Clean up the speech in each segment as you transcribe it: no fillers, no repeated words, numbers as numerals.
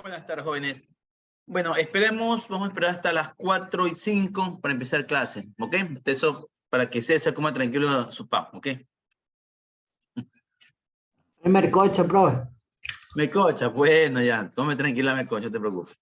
Buenas tardes, jóvenes. Bueno, esperemos, vamos a esperar hasta las 4:05 para empezar clase, ¿ok? Eso para que César coma tranquilo su pan, ¿ok? Es mercocho, profe. Mecocha, bueno, ya, come tranquila, Mecocha, no te preocupes.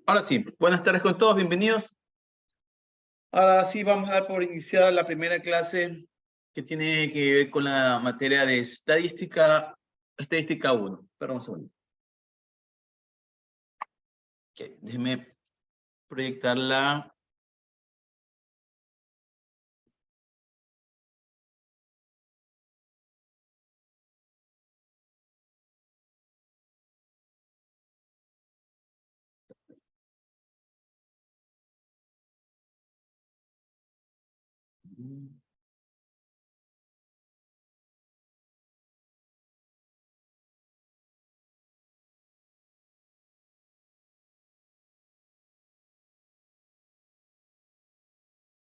Ahora sí, buenas tardes con todos, bienvenidos. Ahora sí vamos a dar por iniciada la primera clase que tiene que ver con la materia de estadística 1. Perdón un segundo. Ok, déjeme proyectarla.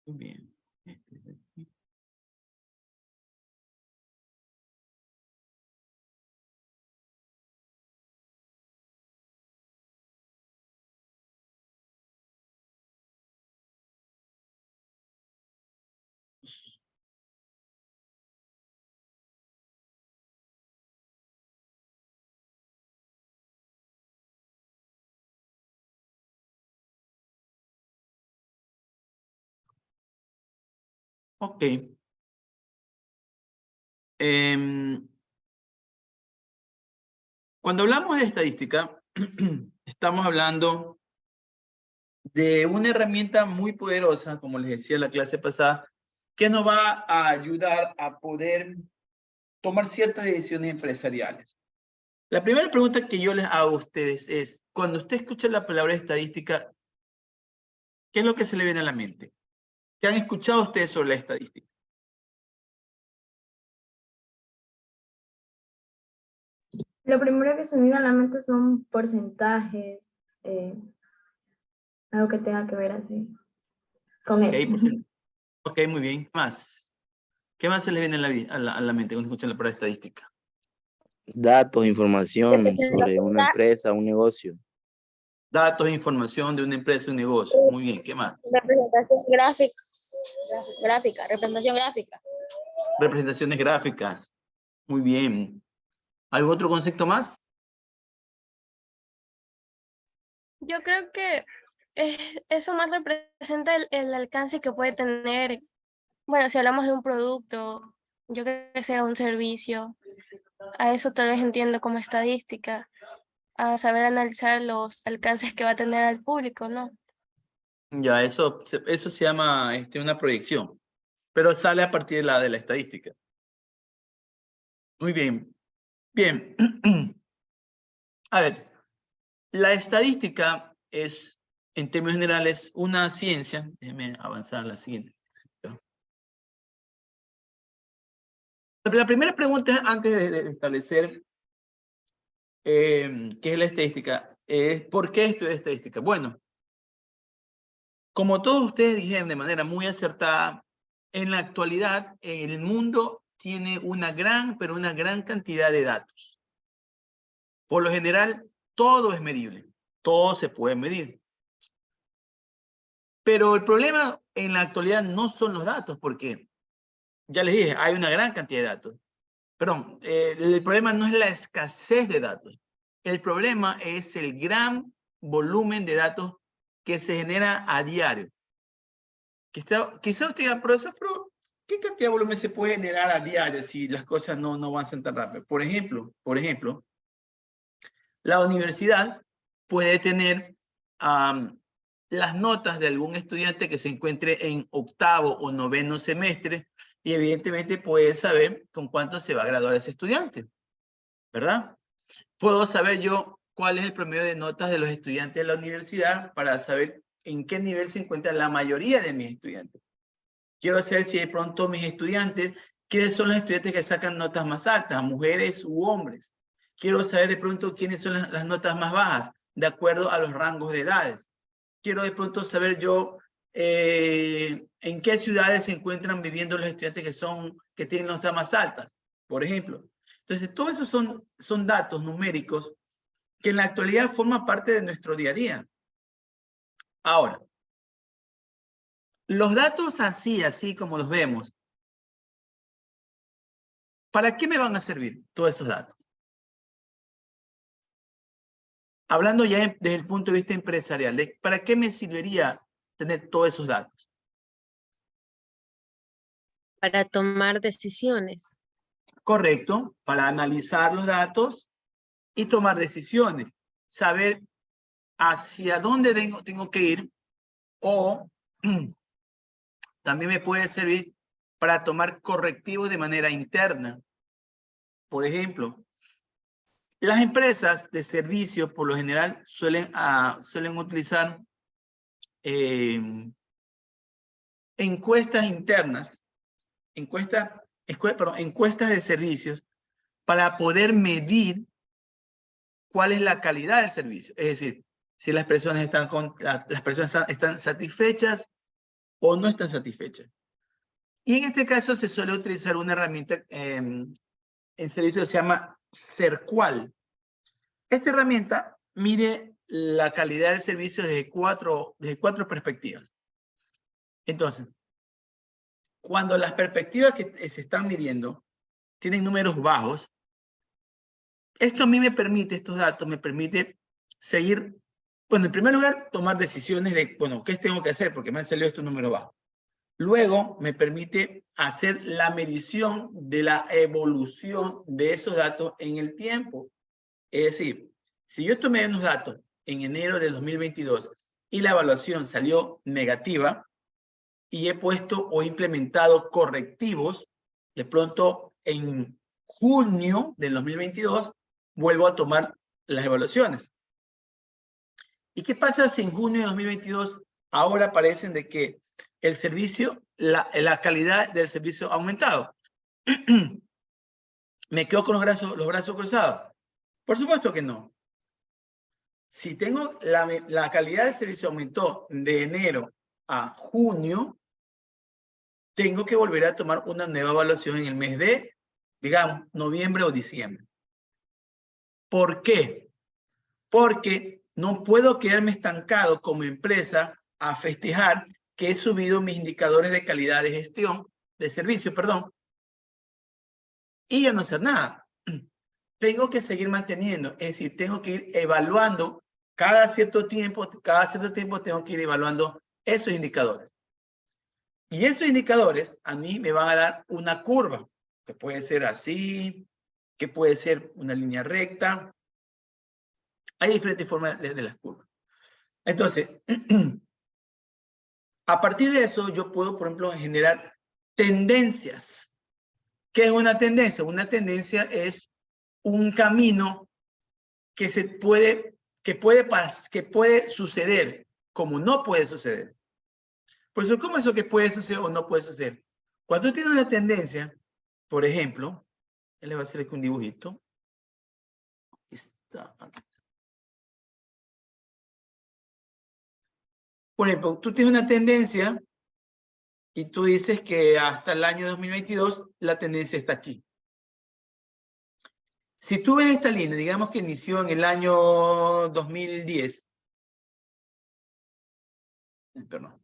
Muy bien. Este de aquí. Ok. Em, Cuando hablamos de estadística, estamos hablando de una herramienta muy poderosa, como les decía en la clase pasada, que nos va a ayudar a poder tomar ciertas decisiones empresariales. La primera pregunta que yo les hago a ustedes es, cuando usted escucha la palabra estadística, ¿qué es lo que se le viene a la mente? ¿Qué han escuchado ustedes sobre la estadística? Lo primero que se me viene a la mente son porcentajes, algo que tenga que ver así con eso. Ok, muy bien. ¿Qué más? ¿Qué más se les viene a la mente cuando escuchan la palabra estadística? Datos, información sobre una empresa, un negocio. Datos, información de una empresa, un negocio. Muy bien, ¿qué más? Representación gráfica, representación gráfica. Representaciones gráficas. Muy bien. ¿Algún otro concepto más? Yo creo que eso más representa el alcance que puede tener, bueno, si hablamos de un producto, yo creo que sea un servicio, a eso tal vez entiendo como estadística, a saber analizar los alcances que va a tener al público, ¿no? Ya, eso se llama una proyección, pero sale a partir de la estadística. Muy bien. Bien. A ver, la estadística es, en términos generales, una ciencia. Déjenme avanzar a la siguiente. La primera pregunta, antes de establecer qué es la estadística, es ¿por qué estudiar estadística? Bueno, como todos ustedes dijeron de manera muy acertada, en la actualidad el mundo tiene una gran cantidad de datos. Por lo general, todo es medible, todo se puede medir. Pero el problema en la actualidad no son los datos, porque ya les dije, hay una gran cantidad de datos. Perdón, el problema no es la escasez de datos. El problema es el gran volumen de datos que se genera a diario. Quizá usted diga, profesor, pero ¿qué cantidad de volumen se puede generar a diario si las cosas no avanzan tan rápido? Por ejemplo, la universidad puede tener las notas de algún estudiante que se encuentre en 8º o 9º semestre y evidentemente puede saber con cuánto se va a graduar ese estudiante, ¿verdad? Puedo saber yo cuál es el promedio de notas de los estudiantes de la universidad para saber en qué nivel se encuentra la mayoría de mis estudiantes. Quiero saber si de pronto mis estudiantes, quiénes son los estudiantes que sacan notas más altas, mujeres u hombres. Quiero saber de pronto quiénes son las notas más bajas, de acuerdo a los rangos de edades. Quiero de pronto saber yo en qué ciudades se encuentran viviendo los estudiantes que tienen notas más altas, por ejemplo. Entonces, todos esos son datos numéricos que en la actualidad forman parte de nuestro día a día. Ahora, los datos así como los vemos, ¿para qué me van a servir todos esos datos? Hablando ya desde el punto de vista empresarial, ¿para qué me serviría tener todos esos datos? Para tomar decisiones. Correcto, para analizar los datos y tomar decisiones, saber hacia dónde tengo que ir, o también me puede servir para tomar correctivos de manera interna. Por ejemplo, las empresas de servicios por lo general suelen utilizar encuestas internas, encuestas de servicios para poder medir cuál es la calidad del servicio. Es decir, si las personas están satisfechas o no están satisfechas. Y en este caso se suele utilizar una herramienta en servicio que se llama Cercual. Esta herramienta mide la calidad del servicio desde cuatro perspectivas. Entonces, cuando las perspectivas que se están midiendo tienen números bajos, esto a mí me permite, estos datos me permite seguir, bueno, en primer lugar, tomar decisiones de, bueno, ¿qué tengo que hacer? Porque me han salido estos números bajos. Luego, me permite hacer la medición de la evolución de esos datos en el tiempo. Es decir, si yo tomé unos datos en enero del 2022 y la evaluación salió negativa y he puesto o implementado correctivos, de pronto en junio del 2022 vuelvo a tomar las evaluaciones. ¿Y qué pasa si en junio de 2022 ahora parecen de que el servicio, la calidad del servicio ha aumentado? ¿Me quedo con los brazos cruzados? Por supuesto que no. Si tengo la calidad del servicio aumentó de enero a junio, tengo que volver a tomar una nueva evaluación en el mes de, digamos, noviembre o diciembre. ¿Por qué? Porque no puedo quedarme estancado como empresa a festejar que he subido mis indicadores de calidad de gestión, de servicio, perdón, y ya no hacer nada. Tengo que seguir manteniendo, es decir, tengo que ir evaluando cada cierto tiempo tengo que ir evaluando esos indicadores. Y esos indicadores a mí me van a dar una curva, que puede ser así, que puede ser una línea recta. Hay diferentes formas de las curvas. Entonces, a partir de eso yo puedo, por ejemplo, generar tendencias. ¿Qué es una tendencia? Una tendencia es un camino que puede suceder, como no puede suceder. Por eso, ¿cómo es eso que puede suceder o no puede suceder? Cuando tú tienes una tendencia, por ejemplo, él le va a hacer aquí un dibujito. Aquí está. Por ejemplo, tú tienes una tendencia y tú dices que hasta el año 2022 la tendencia está aquí. Si tú ves esta línea, digamos que inició en el año 2010. Perdón.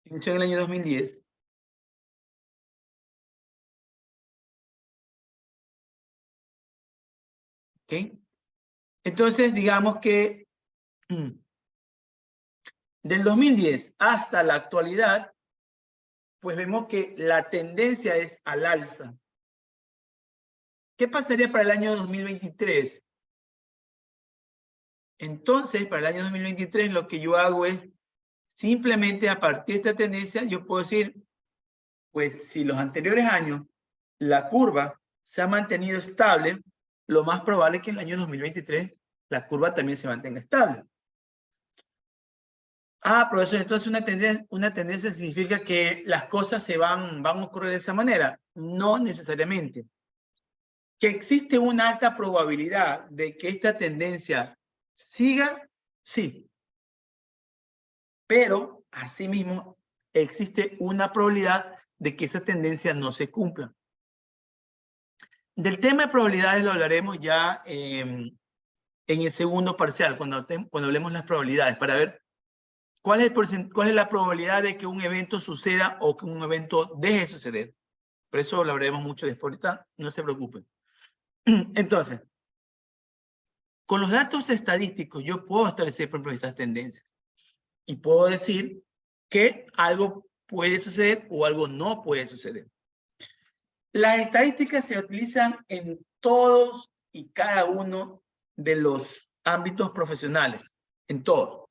Inició en el año 2010. ¿Ok? Entonces, digamos que del 2010 hasta la actualidad, pues vemos que la tendencia es al alza. ¿Qué pasaría para el año 2023? Entonces, para el año 2023 lo que yo hago es simplemente a partir de esta tendencia yo puedo decir, pues si los anteriores años la curva se ha mantenido estable, lo más probable es que en el año 2023 la curva también se mantenga estable. Ah, profesor, entonces una tendencia significa que las cosas se van a ocurrir de esa manera. No necesariamente. Que existe una alta probabilidad de que esta tendencia siga, sí. Pero, asimismo, existe una probabilidad de que esa tendencia no se cumpla. Del tema de probabilidades lo hablaremos ya en el segundo parcial, cuando hablemos de las probabilidades, para ver cuál es la probabilidad de que un evento suceda o que un evento deje de suceder. Por eso lo hablaremos mucho después ahorita, no se preocupen. Entonces, Con los datos estadísticos yo puedo establecer, por ejemplo, esas tendencias. Y puedo decir que algo puede suceder o algo no puede suceder. Las estadísticas se utilizan en todos y cada uno de los ámbitos profesionales, en todos.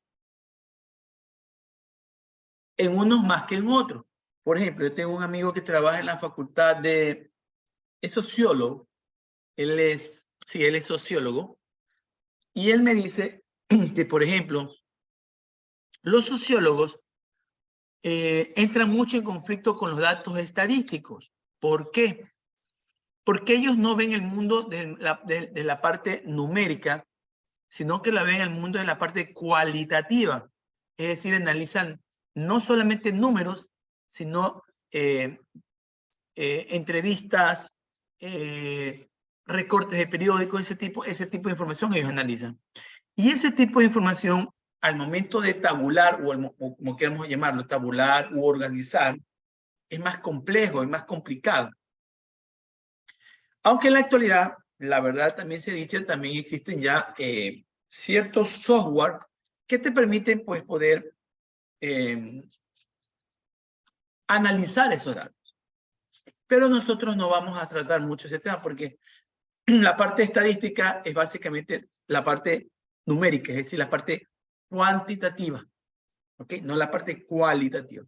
En unos más que en otros. Por ejemplo, yo tengo un amigo que trabaja en la facultad es sociólogo. Él es sociólogo. Y él me dice que, por ejemplo, los sociólogos entran mucho en conflicto con los datos estadísticos. ¿Por qué? Porque ellos no ven el mundo de la parte numérica, sino que la ven el mundo de la parte cualitativa. Es decir, analizan no solamente números, sino entrevistas, recortes de periódicos, ese tipo de información ellos analizan. Y ese tipo de información, al momento de tabular, o como queramos llamarlo, tabular u organizar, es más complejo, es más complicado. Aunque en la actualidad, la verdad también se dice, también existen ya ciertos software que te permiten pues poder analizar esos datos. Pero nosotros no vamos a tratar mucho ese tema porque la parte estadística es básicamente la parte numérica, es decir, la parte cuantitativa, ¿ok? No la parte cualitativa.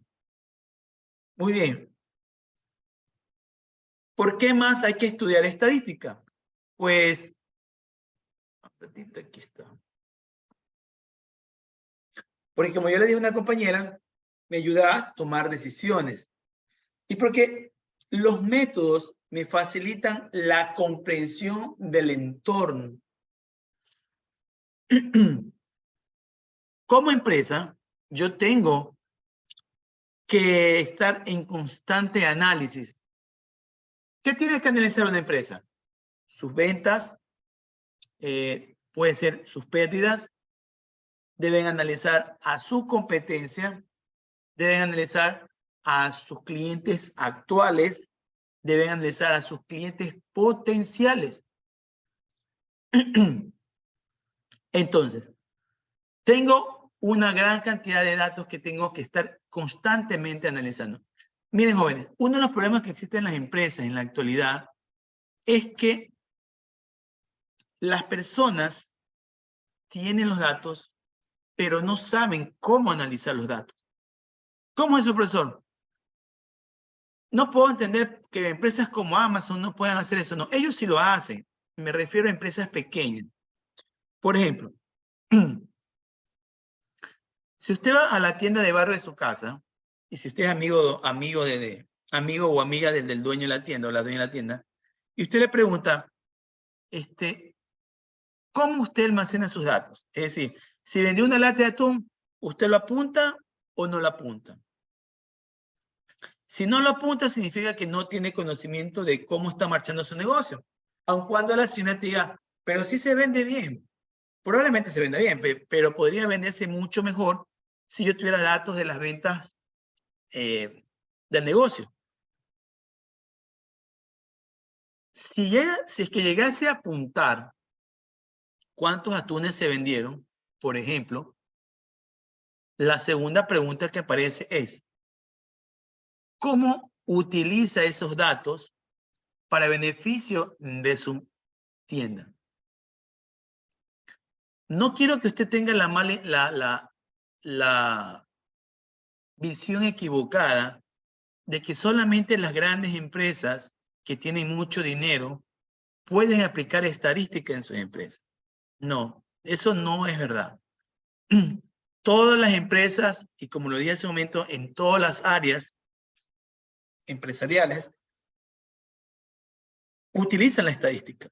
Muy bien. ¿Por qué más hay que estudiar estadística? Pues, aquí está. Porque como yo le dije a una compañera, me ayuda a tomar decisiones. Y porque los métodos me facilitan la comprensión del entorno. Como empresa, yo tengo que estar en constante análisis. ¿Qué tiene que analizar una empresa? Sus ventas, puede ser sus pérdidas, deben analizar a su competencia, deben analizar a sus clientes actuales, deben analizar a sus clientes potenciales. Entonces, tengo una gran cantidad de datos que tengo que estar constantemente analizando. Miren, jóvenes, uno de los problemas que existen en las empresas en la actualidad es que las personas tienen los datos, pero no saben cómo analizar los datos. ¿Cómo es eso, profesor? No puedo entender que empresas como Amazon no puedan hacer eso. No, ellos sí lo hacen. Me refiero a empresas pequeñas. Por ejemplo, si usted va a la tienda de barrio de su casa, y si usted es amigo o amiga del dueño de la tienda o la dueña de la tienda, y usted le pregunta, ¿cómo usted almacena sus datos? Es decir, si vendió una lata de atún, ¿usted lo apunta o no lo apunta? Si no lo apunta, significa que no tiene conocimiento de cómo está marchando su negocio. Aun cuando la señora te diga, pero sí se vende bien. Probablemente se venda bien, pero podría venderse mucho mejor si yo tuviera datos de las ventas del negocio. Si es que llegase a apuntar cuántos atunes se vendieron, por ejemplo, la segunda pregunta que aparece es, ¿cómo utiliza esos datos para beneficio de su tienda? No quiero que usted tenga la visión equivocada de que solamente las grandes empresas que tienen mucho dinero pueden aplicar estadística en sus empresas. No, eso no es verdad. Todas las empresas, y como lo dije hace un momento, en todas las áreas empresariales, utilizan la estadística.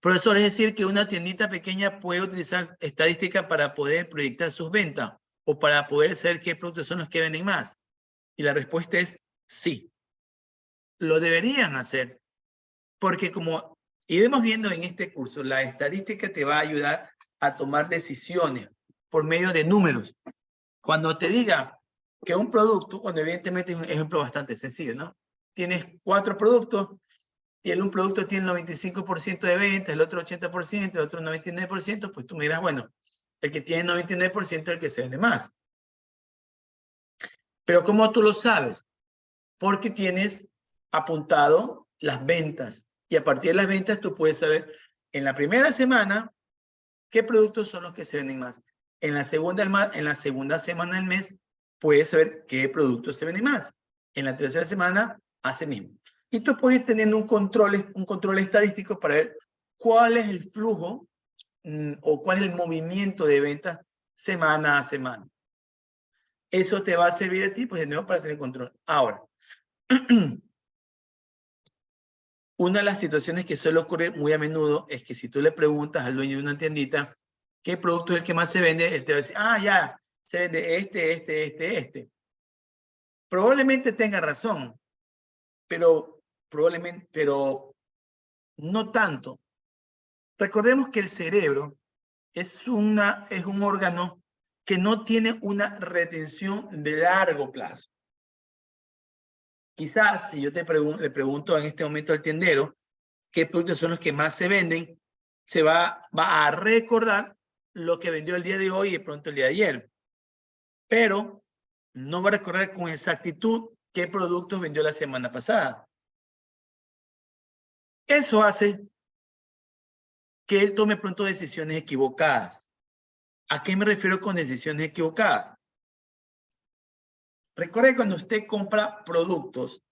Profesor, es decir que una tiendita pequeña puede utilizar estadística para poder proyectar sus ventas o para poder saber qué productos son los que venden más. Y la respuesta es sí. Lo deberían hacer porque como iremos viendo en este curso, la estadística te va a ayudar a tomar decisiones por medio de números. Cuando te diga que un producto, cuando evidentemente es un ejemplo bastante sencillo, ¿no? Tienes 4 productos y un producto tiene el 95% de ventas, el otro 80%, el otro 99%, pues tú me dirás, bueno, el que tiene 99% es el que se vende más. Pero ¿cómo tú lo sabes? Porque tienes apuntado las ventas. Y a partir de las ventas tú puedes saber en la primera semana qué productos son los que se venden más. En la segunda semana del mes puedes saber qué productos se venden más. En la tercera semana, así mismo. Y tú puedes tener un control estadístico para ver cuál es el flujo o cuál es el movimiento de ventas semana a semana. Eso te va a servir a ti, pues de nuevo, para tener control. Ahora, una de las situaciones que suele ocurrir muy a menudo es que si tú le preguntas al dueño de una tiendita qué producto es el que más se vende, él te va a decir, ah, ya, se vende este. Probablemente tenga razón, pero no tanto. Recordemos que el cerebro es un órgano que no tiene una retención de largo plazo. Quizás si yo le pregunto en este momento al tiendero qué productos son los que más se venden, se va a recordar lo que vendió el día de hoy y de pronto el día de ayer. Pero no va a recordar con exactitud qué productos vendió la semana pasada. Eso hace que él tome pronto decisiones equivocadas. ¿A qué me refiero con decisiones equivocadas? Recuerde cuando usted compra productos,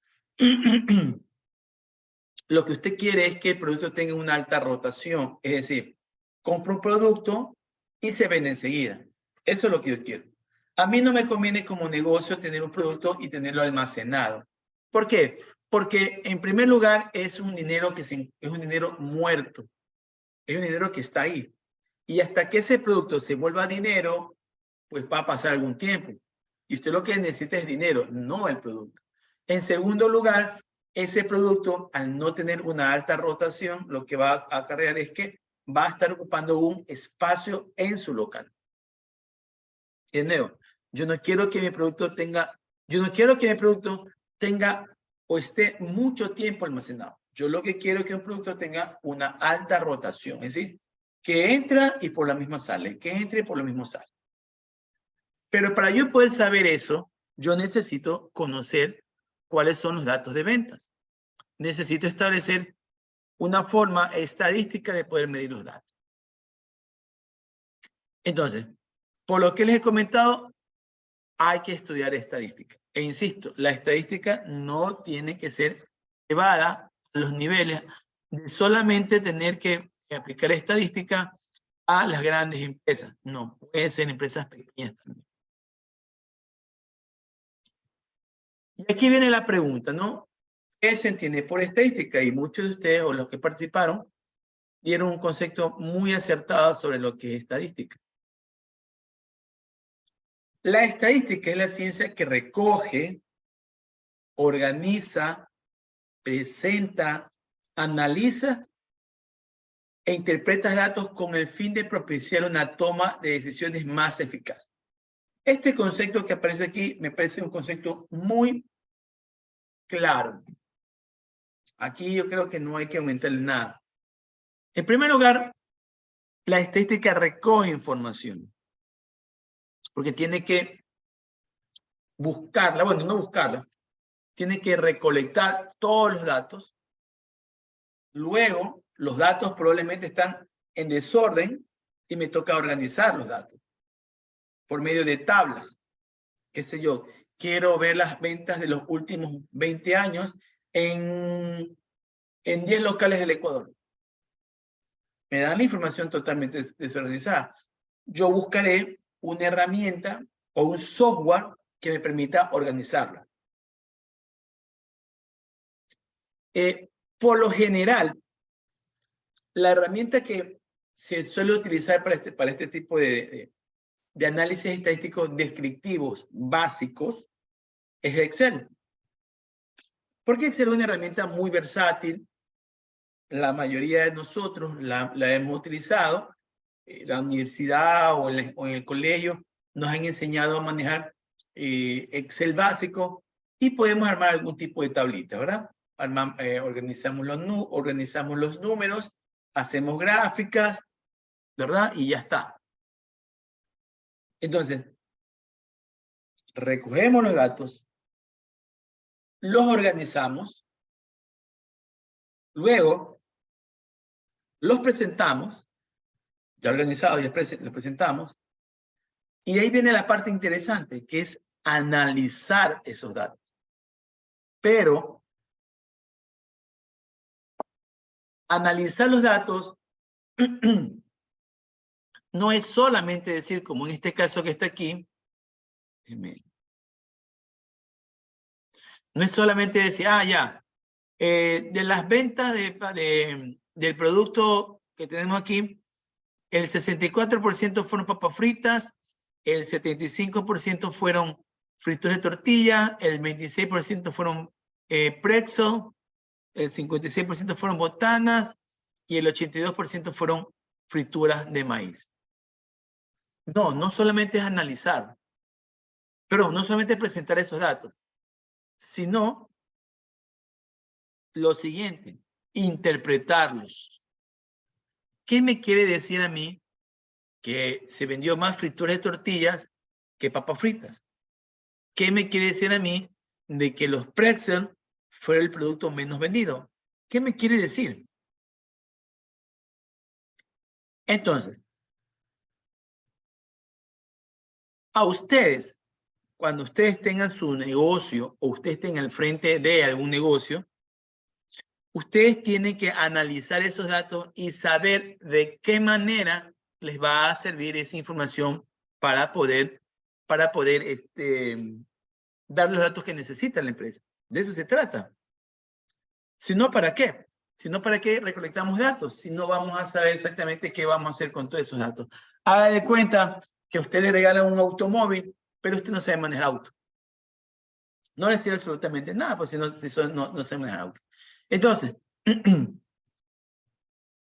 lo que usted quiere es que el producto tenga una alta rotación. Es decir, compro un producto y se vende enseguida. Eso es lo que yo quiero. A mí no me conviene como negocio tener un producto y tenerlo almacenado. ¿Por qué? Porque en primer lugar es un dinero es un dinero muerto. Es un dinero que está ahí. Y hasta que ese producto se vuelva dinero, pues va a pasar algún tiempo. Y usted lo que necesita es dinero, no el producto. En segundo lugar, ese producto, al no tener una alta rotación, lo que va a acarrear es que va a estar ocupando un espacio en su local. De nuevo, yo no quiero que mi producto tenga o esté mucho tiempo almacenado. Yo lo que quiero es que un producto tenga una alta rotación, es decir, que entra y por la misma sale, que entra y por lo mismo sale. Pero para yo poder saber eso, yo necesito conocer cuáles son los datos de ventas. Necesito establecer una forma estadística de poder medir los datos. Entonces, por lo que les he comentado, hay que estudiar estadística. E insisto, la estadística no tiene que ser llevada a los niveles de solamente tener que aplicar estadística a las grandes empresas. No, pueden ser empresas pequeñas también. Y aquí viene la pregunta, ¿no? ¿Qué se entiende por estadística? Y muchos de ustedes, o los que participaron, dieron un concepto muy acertado sobre lo que es estadística. La estadística es la ciencia que recoge, organiza, presenta, analiza e interpreta datos con el fin de propiciar una toma de decisiones más eficaz. Este concepto que aparece aquí me parece un concepto muy claro. Aquí yo creo que no hay que aumentarle nada. En primer lugar, la estadística recoge información. Porque tiene que buscarla, bueno, no buscarla, tiene que recolectar todos los datos. Luego, los datos probablemente están en desorden y me toca organizar los datos por medio de tablas. Qué sé yo, quiero ver las ventas de los últimos 20 años en 10 locales del Ecuador. Me dan la información totalmente desorganizada. Yo buscaré una herramienta o un software que me permita organizarla. Por lo general, la herramienta que se suele utilizar para este tipo de análisis estadísticos descriptivos básicos es Excel. Porque Excel es una herramienta muy versátil. La mayoría de nosotros la hemos utilizado. La universidad o en el colegio nos han enseñado a manejar Excel básico y podemos armar algún tipo de tablita, ¿verdad? organizamos los números, hacemos gráficas, ¿verdad? Y ya está. Entonces, recogemos los datos, los organizamos, luego los presentamos, ya organizados, ya los presentamos, y ahí viene la parte interesante, que es analizar esos datos. Pero analizar los datos no es solamente decir, como en este caso que está aquí, no es solamente decir, ya, de las ventas del producto que tenemos aquí, el 64% fueron papas fritas, el 75% fueron frituras de tortilla, el 26% fueron pretzel, el 56% fueron botanas y el 82% fueron frituras de maíz. No, no solamente es analizar, pero no solamente es presentar esos datos, sino lo siguiente, interpretarlos. ¿Qué me quiere decir a mí que se vendió más frituras de tortillas que papas fritas? ¿Qué me quiere decir a mí de que los pretzel fueron el producto menos vendido? ¿Qué me quiere decir? Entonces, a ustedes, cuando ustedes tengan su negocio o ustedes estén al frente de algún negocio, ustedes tienen que analizar esos datos y saber de qué manera les va a servir esa información para poder dar los datos que necesita la empresa. De eso se trata. Si no, ¿para qué? Si no, ¿para qué recolectamos datos? Si no vamos a saber exactamente qué vamos a hacer con todos esos datos. Haga de cuenta que usted le regala un automóvil, pero usted no sabe manejar auto. No le sirve absolutamente nada, pues si no sabe manejar auto. Entonces, en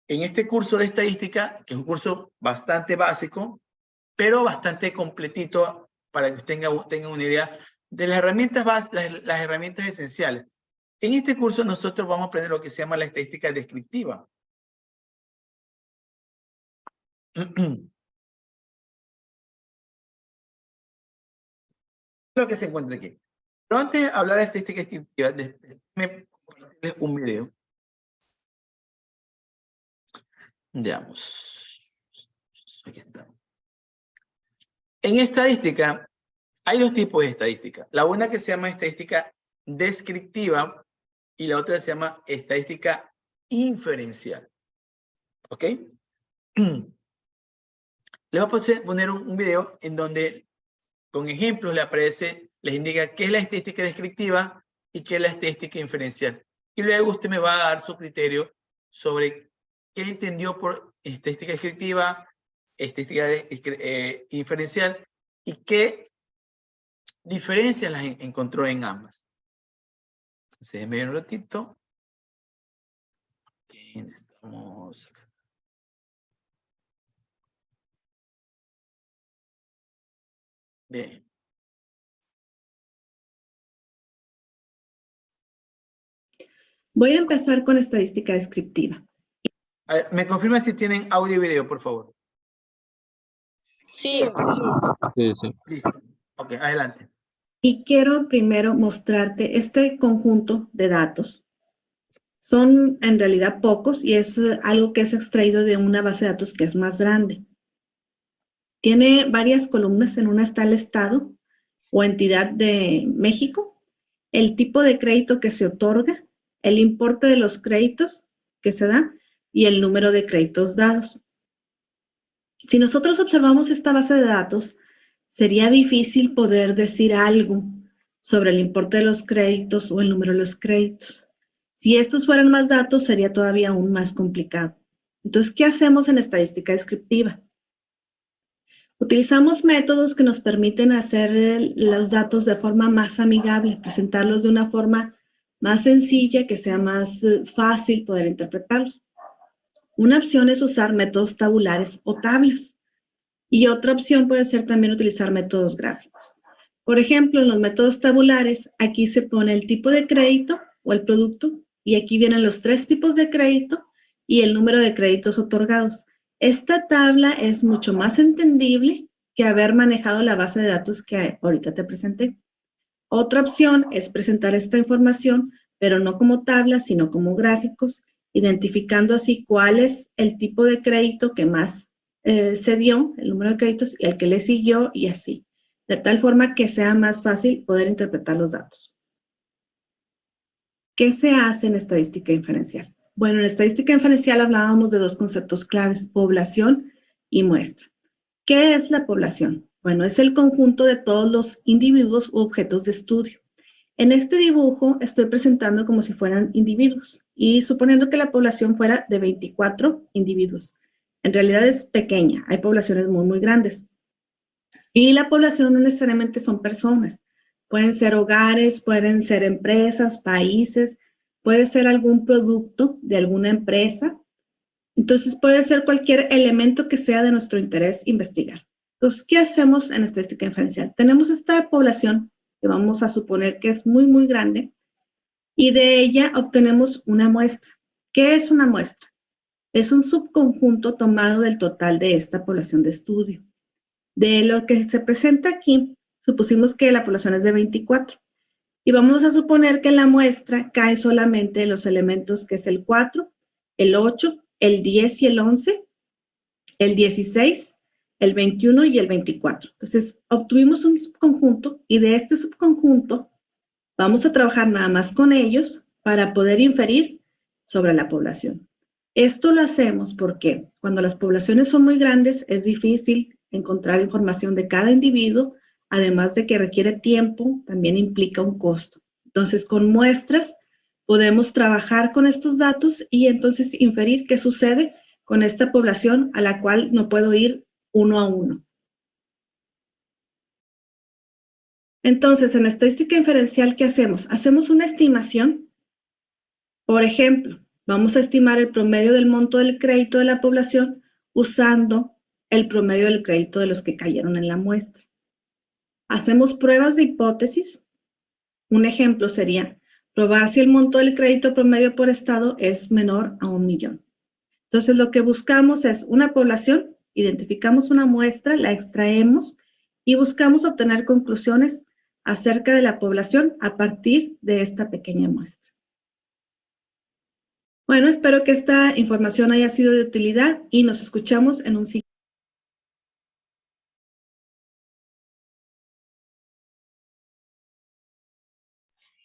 este curso de estadística, que es un curso bastante básico, pero bastante completito para que usted tenga una idea de las herramientas las herramientas esenciales. En este curso nosotros vamos a aprender lo que se llama la estadística descriptiva. Lo que se encuentra aquí. Pero antes de hablar de estadística descriptiva, déjenme compartirles un video. Veamos. Aquí está. En estadística, hay dos tipos de estadística. La una que se llama estadística descriptiva y la otra se llama estadística inferencial. ¿Ok? Les voy a poner un video en donde con ejemplos les indica qué es la estadística descriptiva y qué es la estadística inferencial. Y luego usted me va a dar su criterio sobre qué entendió por estadística descriptiva, estadística inferencial y qué diferencias las encontró en ambas. Entonces, déjenme ver un ratito. Aquí estamos. Bien. Voy a empezar con estadística descriptiva. A ver, ¿me confirma si tienen audio y video, por favor? Sí. Sí, sí. Listo. Ok, adelante. Y quiero primero mostrarte este conjunto de datos. Son en realidad pocos y es algo que es extraído de una base de datos que es más grande. Tiene varias columnas. En una está el estado o entidad de México, el tipo de crédito que se otorga, el importe de los créditos que se da y el número de créditos dados. Si nosotros observamos esta base de datos, sería difícil poder decir algo sobre el importe de los créditos o el número de los créditos. Si estos fueran más datos, sería todavía aún más complicado. Entonces, ¿qué hacemos en estadística descriptiva? Utilizamos métodos que nos permiten hacer los datos de forma más amigable, presentarlos de una forma más sencilla, que sea más fácil poder interpretarlos. Una opción es usar métodos tabulares o tablas. Y otra opción puede ser también utilizar métodos gráficos. Por ejemplo, en los métodos tabulares, aquí se pone el tipo de crédito o el producto. Y aquí vienen los 3 tipos de crédito y el número de créditos otorgados. Esta tabla es mucho más entendible que haber manejado la base de datos que ahorita te presenté. Otra opción es presentar esta información, pero no como tabla, sino como gráficos, identificando así cuál es el tipo de crédito que más se dio, el número de créditos, y el que le siguió, y así. De tal forma que sea más fácil poder interpretar los datos. ¿Qué se hace en estadística inferencial? Bueno, en estadística inferencial hablábamos de 2 conceptos claves, población y muestra. ¿Qué es la población? Bueno, es el conjunto de todos los individuos u objetos de estudio. En este dibujo estoy presentando como si fueran individuos y suponiendo que la población fuera de 24 individuos. En realidad es pequeña, hay poblaciones muy, muy grandes. Y la población no necesariamente son personas. Pueden ser hogares, pueden ser empresas, países, puede ser algún producto de alguna empresa. Entonces puede ser cualquier elemento que sea de nuestro interés investigar. Entonces, ¿qué hacemos en estadística inferencial? Tenemos esta población que vamos a suponer que es muy, muy grande y de ella obtenemos una muestra. ¿Qué es una muestra? Es un subconjunto tomado del total de esta población de estudio. De lo que se presenta aquí, supusimos que la población es de 24. Y vamos a suponer que en la muestra caen solamente los elementos que es el 4, el 8, el 10 y el 11, el 16, el 21 y el 24. Entonces, obtuvimos un subconjunto y de este subconjunto vamos a trabajar nada más con ellos para poder inferir sobre la población. Esto lo hacemos porque cuando las poblaciones son muy grandes es difícil encontrar información de cada individuo, además de que requiere tiempo, también implica un costo. Entonces, con muestras podemos trabajar con estos datos y entonces inferir qué sucede con esta población a la cual no puedo ir uno a uno. Entonces, en estadística inferencial, ¿qué hacemos? Hacemos una estimación. Por ejemplo, vamos a estimar el promedio del monto del crédito de la población usando el promedio del crédito de los que cayeron en la muestra. Hacemos pruebas de hipótesis. Un ejemplo sería probar si el monto del crédito promedio por estado es menor a 1 millón. Entonces, lo que buscamos es una población, identificamos una muestra, la extraemos y buscamos obtener conclusiones acerca de la población a partir de esta pequeña muestra. Bueno, espero que esta información haya sido de utilidad y nos escuchamos en un siguiente.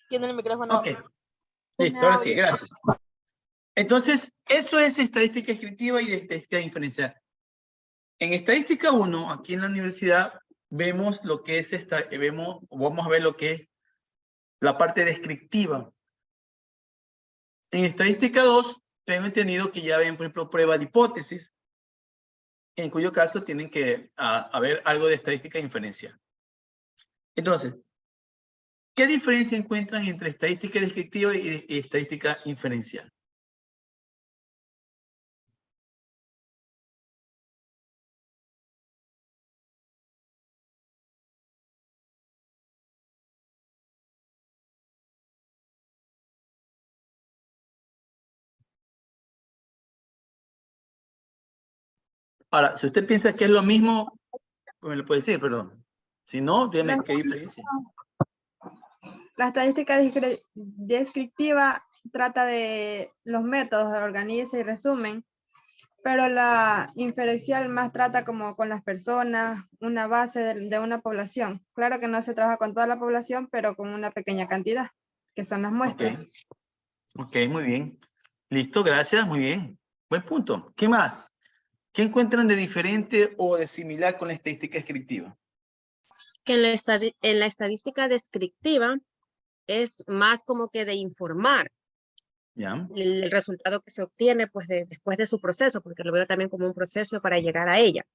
Tiene el micrófono. Ok, listo, ahora sí, gracias. Entonces, eso es estadística descriptiva y estadística inferencial. En estadística 1, aquí en la universidad, vemos lo que es vamos a ver lo que es la parte descriptiva. En estadística 2, tengo entendido que ya ven, por ejemplo, prueba de hipótesis, en cuyo caso tienen que haber algo de estadística inferencial. Entonces, ¿qué diferencia encuentran entre estadística descriptiva y estadística inferencial? Ahora, si usted piensa que es lo mismo, pues me lo puede decir, perdón. Si no, dígame qué diferencia. La estadística descriptiva trata de los métodos, organiza y resumen, pero la inferencial más trata como con las personas, una base de una población. Claro que no se trabaja con toda la población, pero con una pequeña cantidad, que son las muestras. Ok, muy bien. Listo, gracias, muy bien. Buen punto. ¿Qué más? ¿Qué encuentran de diferente o de similar con la estadística descriptiva? Que en la estadística descriptiva es más como que de informar ¿Ya? el resultado que se obtiene pues después de su proceso, porque lo veo también como un proceso para llegar a ella.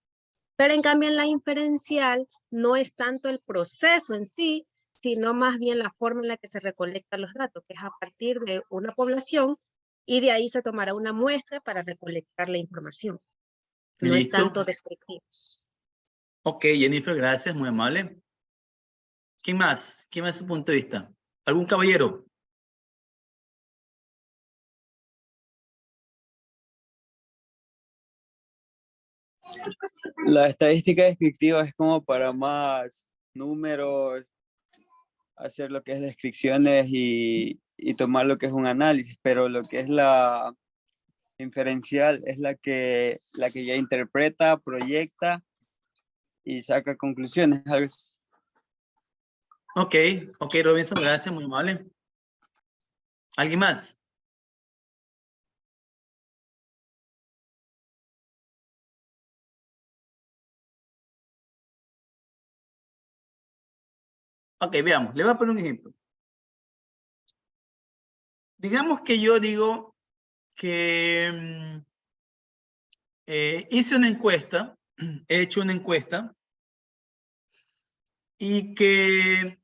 Pero en cambio en la inferencial no es tanto el proceso en sí, sino más bien la forma en la que se recolectan los datos, que es a partir de una población y de ahí se tomará una muestra para recolectar la información. No es Listo. tanto descriptivo. Ok, Jennifer, gracias, muy amable. ¿Quién más? ¿Quién más su punto de vista? ¿Algún caballero? La estadística descriptiva es como para más números, hacer lo que es descripciones y tomar lo que es un análisis, pero lo que es la inferencial es la que ya interpreta, proyecta y saca conclusiones. ¿Algo así? Ok, ok, Robinson, gracias, muy amable. ¿Alguien más? Ok, veamos, le voy a poner un ejemplo. Digamos que yo digo que hice una encuesta, he hecho una encuesta, y que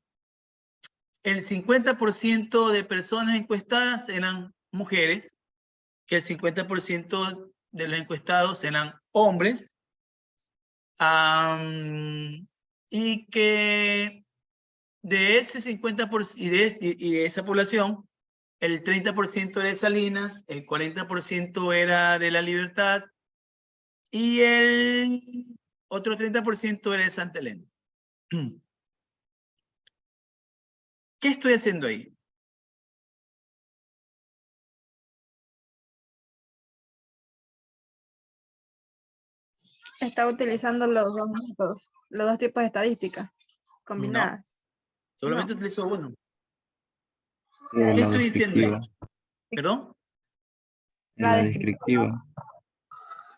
el 50% de personas encuestadas eran mujeres, que el 50% de los encuestados eran hombres, y que de ese 50% y de esa población, el 30% era de Salinas, el 40% era de La Libertad y el otro 30% era de Santa Elena. ¿Qué estoy haciendo ahí? Está utilizando los dos métodos, los dos tipos de estadísticas combinadas. Solamente utilizo uno. La ¿Qué estoy diciendo ahí? descriptiva. ¿Perdón? La descriptiva.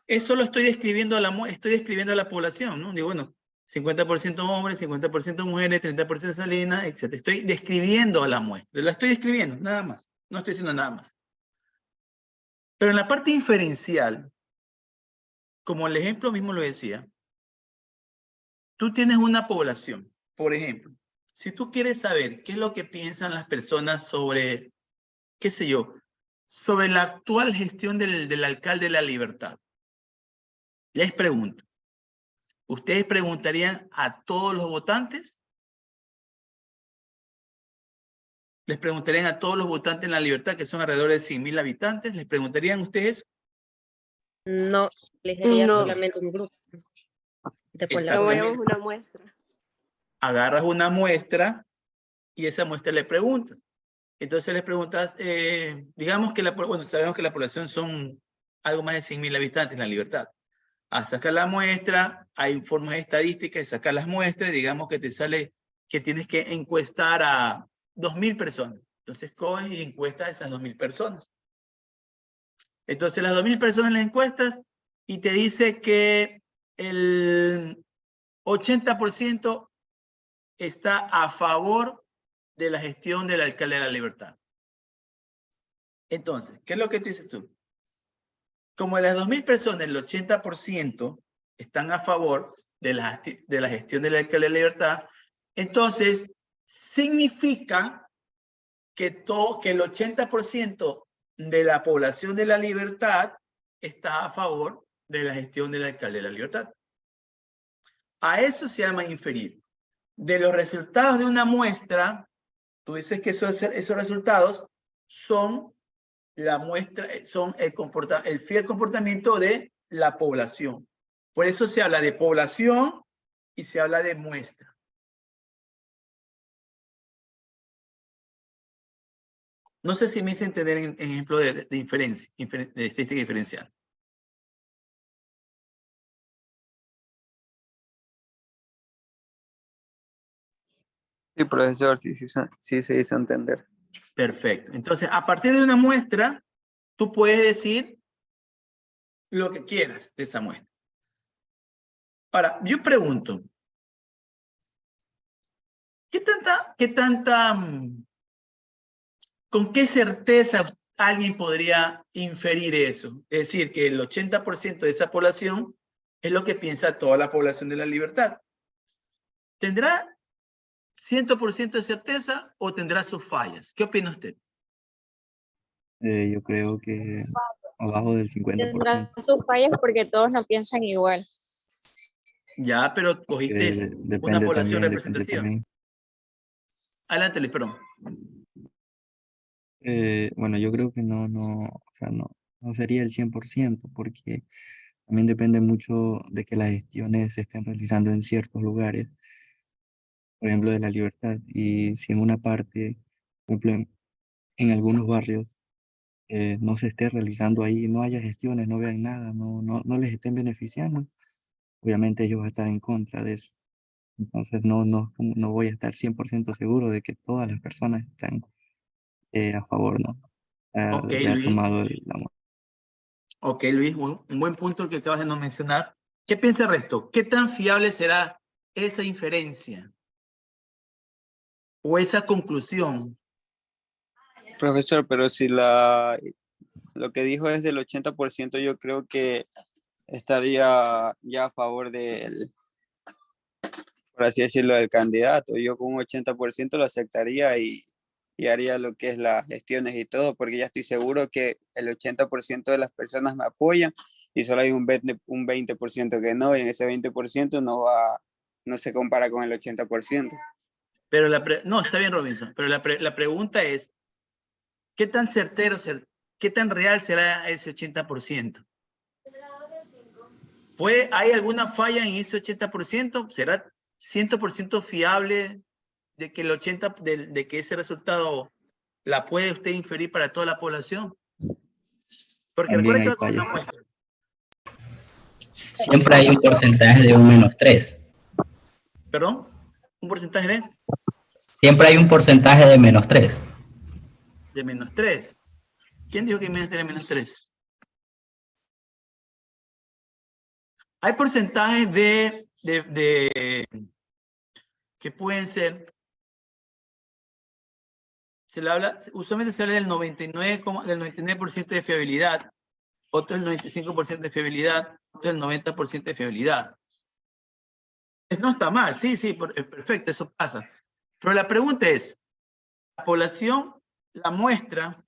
Eso lo estoy describiendo estoy describiendo a la población, ¿no? Digo, bueno, 50% hombres, 50% mujeres, 30% Salinas, etc. Estoy describiendo a la muestra. La estoy describiendo, nada más. No estoy diciendo nada más. Pero en la parte inferencial, como el ejemplo mismo lo decía, tú tienes una población, por ejemplo. Si tú quieres saber qué es lo que piensan las personas sobre, qué sé yo, sobre la actual gestión del alcalde de La Libertad, les pregunto, ¿ustedes preguntarían a todos los votantes? ¿Les preguntarían a todos los votantes en La Libertad, que son alrededor de 100.000 habitantes? ¿Les preguntarían ustedes? No, elegiría No. solamente un grupo de población. Exactamente. Una muestra. Agarras una muestra y esa muestra le preguntas. Entonces les preguntas, digamos que bueno, sabemos que la población son algo más de 100.000 habitantes en La Libertad. A sacar la muestra, hay formas estadísticas de sacar las muestras, digamos que te sale que tienes que encuestar a 2.000 personas. Entonces coges y encuestas a esas 2.000 personas. Entonces las 2.000 personas las encuestas y te dice que el 80% está a favor de la gestión del alcalde de La Libertad. Entonces, ¿qué es lo que te dices tú? Como de las 2.000 personas, el 80% están a favor de la gestión del alcalde de La Libertad, entonces significa que el 80% de la población de La Libertad está a favor de la gestión del alcalde de La Libertad. A eso se llama inferir. De los resultados de una muestra, tú dices que esos resultados son la muestra, son el fiel comportamiento de la población. Por eso se habla de población y se habla de muestra. No sé si me hice entender en ejemplo de inferencia, de estadística diferencial. Sí, profesor, sí se hizo entender. Perfecto. Entonces, a partir de una muestra, tú puedes decir lo que quieras de esa muestra. Ahora, yo pregunto, ¿con qué certeza alguien podría inferir eso? Es decir, que el 80% de esa población es lo que piensa toda la población de La Libertad. ¿Tendrá 100% de certeza o tendrá sus fallas? ¿Qué opina usted? Yo creo que abajo del 50%. Tendrán sus fallas porque todos no piensan igual. Ya, pero cogiste una Depende población también, representativa. Adelante, Luis, perdón. Bueno, yo creo que no sería el 100% porque También depende mucho de que las gestiones se estén realizando en ciertos lugares, por ejemplo, de La Libertad. Y si en una parte, por ejemplo, en algunos barrios, no se esté realizando ahí, no haya gestiones, no vean nada, no les estén beneficiando, obviamente ellos van a estar en contra de eso. Entonces no voy a estar 100% seguro de que todas las personas están a favor, ¿no? Ok, De haber Luis. tomado la Ok, Luis, un buen punto el que acabas de no mencionar. ¿Qué piensa el resto? ¿Qué tan fiable será esa inferencia o esa conclusión? Profesor, pero si lo que dijo es del 80%, yo creo que estaría ya a favor del, por así decirlo, del candidato. Yo con un 80% lo aceptaría y haría lo que es las gestiones y todo, porque ya estoy seguro que el 80% de las personas me apoyan y solo hay un 20% que no, y en ese 20% no se compara con el 80%. Pero no, está bien, Robinson, pero la pregunta es, ¿qué tan certero, qué tan real será ese 80%? ¿Hay alguna falla en ese 80%? ¿Será 100% fiable de que el 80% de que ese resultado la puede usted inferir para toda la población? Porque También recuerda hay que va a ser una fallas. muestra. Siempre hay un porcentaje de un -3. ¿Perdón? ¿Un porcentaje de? Siempre hay un porcentaje de -3. De -3. ¿Quién dijo que tiene -3? Hay porcentajes que pueden ser, usualmente se habla del 99% de fiabilidad, otro el 95% de fiabilidad, otro el 90% de fiabilidad. No está mal, sí, perfecto, eso pasa. Pero la pregunta es, la población, la muestra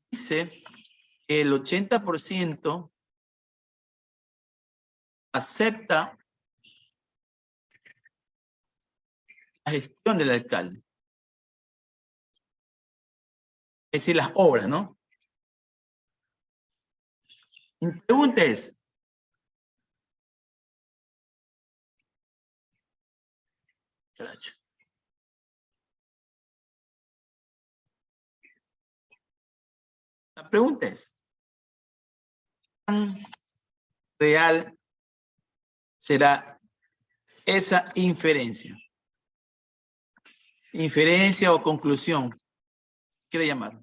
dice que el 80% acepta la gestión del alcalde. Es decir, las obras, ¿no? Mi pregunta es, ¿cuán real será esa inferencia? Inferencia o conclusión, quiere llamar.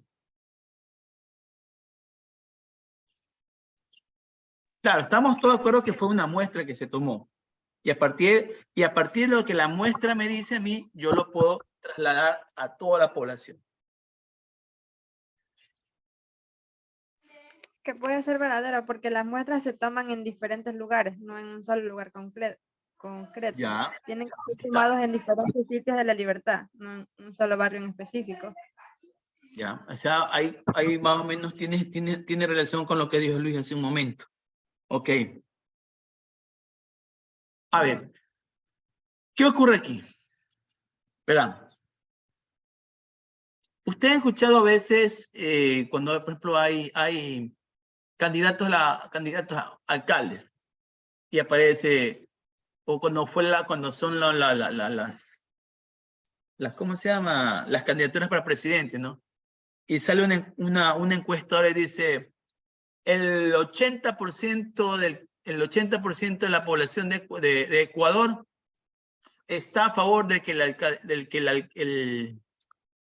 Claro, estamos todos de acuerdo que fue una muestra que se tomó. Y a partir de lo que la muestra me dice a mí, yo lo puedo trasladar a toda la población. Que puede ser verdadero porque las muestras se toman en diferentes lugares, no en un solo lugar concreto. Ya. Tienen que ser tomados en diferentes sitios de La Libertad, no en un solo barrio en específico. Ya, o sea, ahí más o menos tiene relación con lo que dijo Luis hace un momento. Ok. A ver, ¿qué ocurre aquí? Verán. Usted ha escuchado a veces cuando, por ejemplo, hay candidatos a alcaldes y aparece, o cuando son las, ¿cómo se llama? Las candidaturas para presidente, ¿no? Y sale una encuestadora y dice, el 80% de la población de Ecuador está a favor de que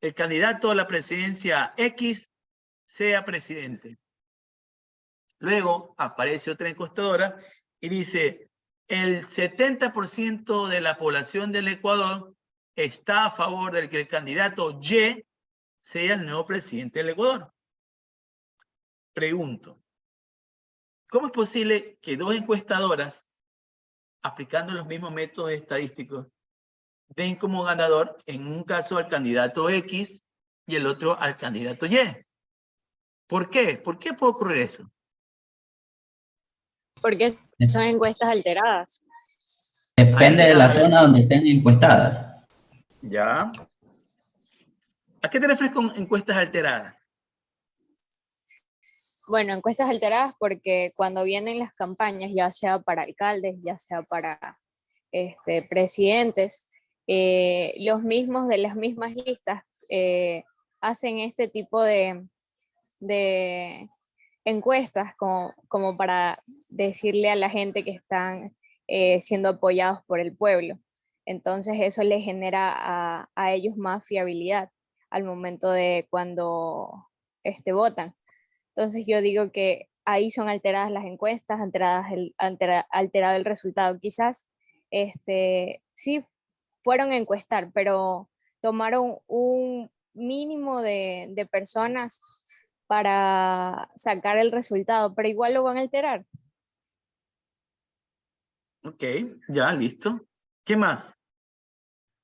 el candidato a la presidencia X sea presidente. Luego aparece otra encuestadora y dice, el 70% de la población del Ecuador está a favor de que el candidato Y sea el nuevo presidente del Ecuador. Pregunto, ¿cómo es posible que dos encuestadoras, aplicando los mismos métodos estadísticos, den como ganador en un caso al candidato X y el otro al candidato Y? ¿Por qué? ¿Por qué puede ocurrir eso? Porque son encuestas alteradas. Depende de la zona donde estén encuestadas. Ya. ¿A qué te refieres con encuestas alteradas? bueno, encuestas alteradas porque cuando vienen las campañas, ya sea para alcaldes, ya sea para presidentes, los mismos de las mismas listas hacen este tipo de encuestas como para decirle a la gente que están siendo apoyados por el pueblo. Entonces eso les genera a ellos más fiabilidad al momento de cuando votan. Entonces yo digo que ahí son alteradas las encuestas, alterado el resultado. Quizás sí fueron a encuestar, pero tomaron un mínimo de personas para sacar el resultado, pero igual lo van a alterar. Ok, ya, listo. ¿Qué más?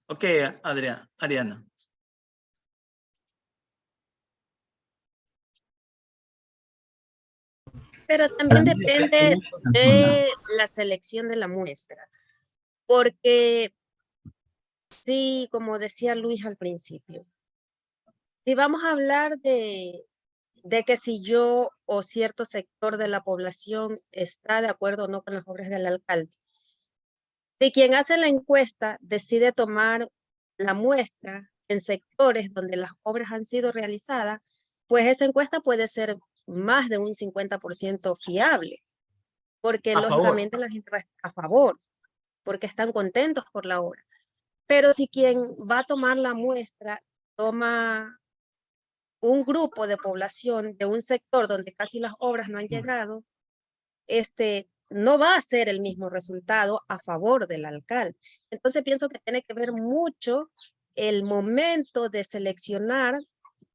Ok, Ariana. Pero también depende de la selección de la muestra, porque sí, como decía Luis al principio, si vamos a hablar de que si yo o cierto sector de la población está de acuerdo o no con las obras del alcalde, si quien hace la encuesta decide tomar la muestra en sectores donde las obras han sido realizadas, pues esa encuesta puede ser más de un 50% fiable, porque lógicamente la gente va a estar a favor, porque están contentos por la obra. Pero si quien va a tomar la muestra toma un grupo de población de un sector donde casi las obras no han llegado, no va a ser el mismo resultado a favor del alcalde. Entonces pienso que tiene que ver mucho el momento de seleccionar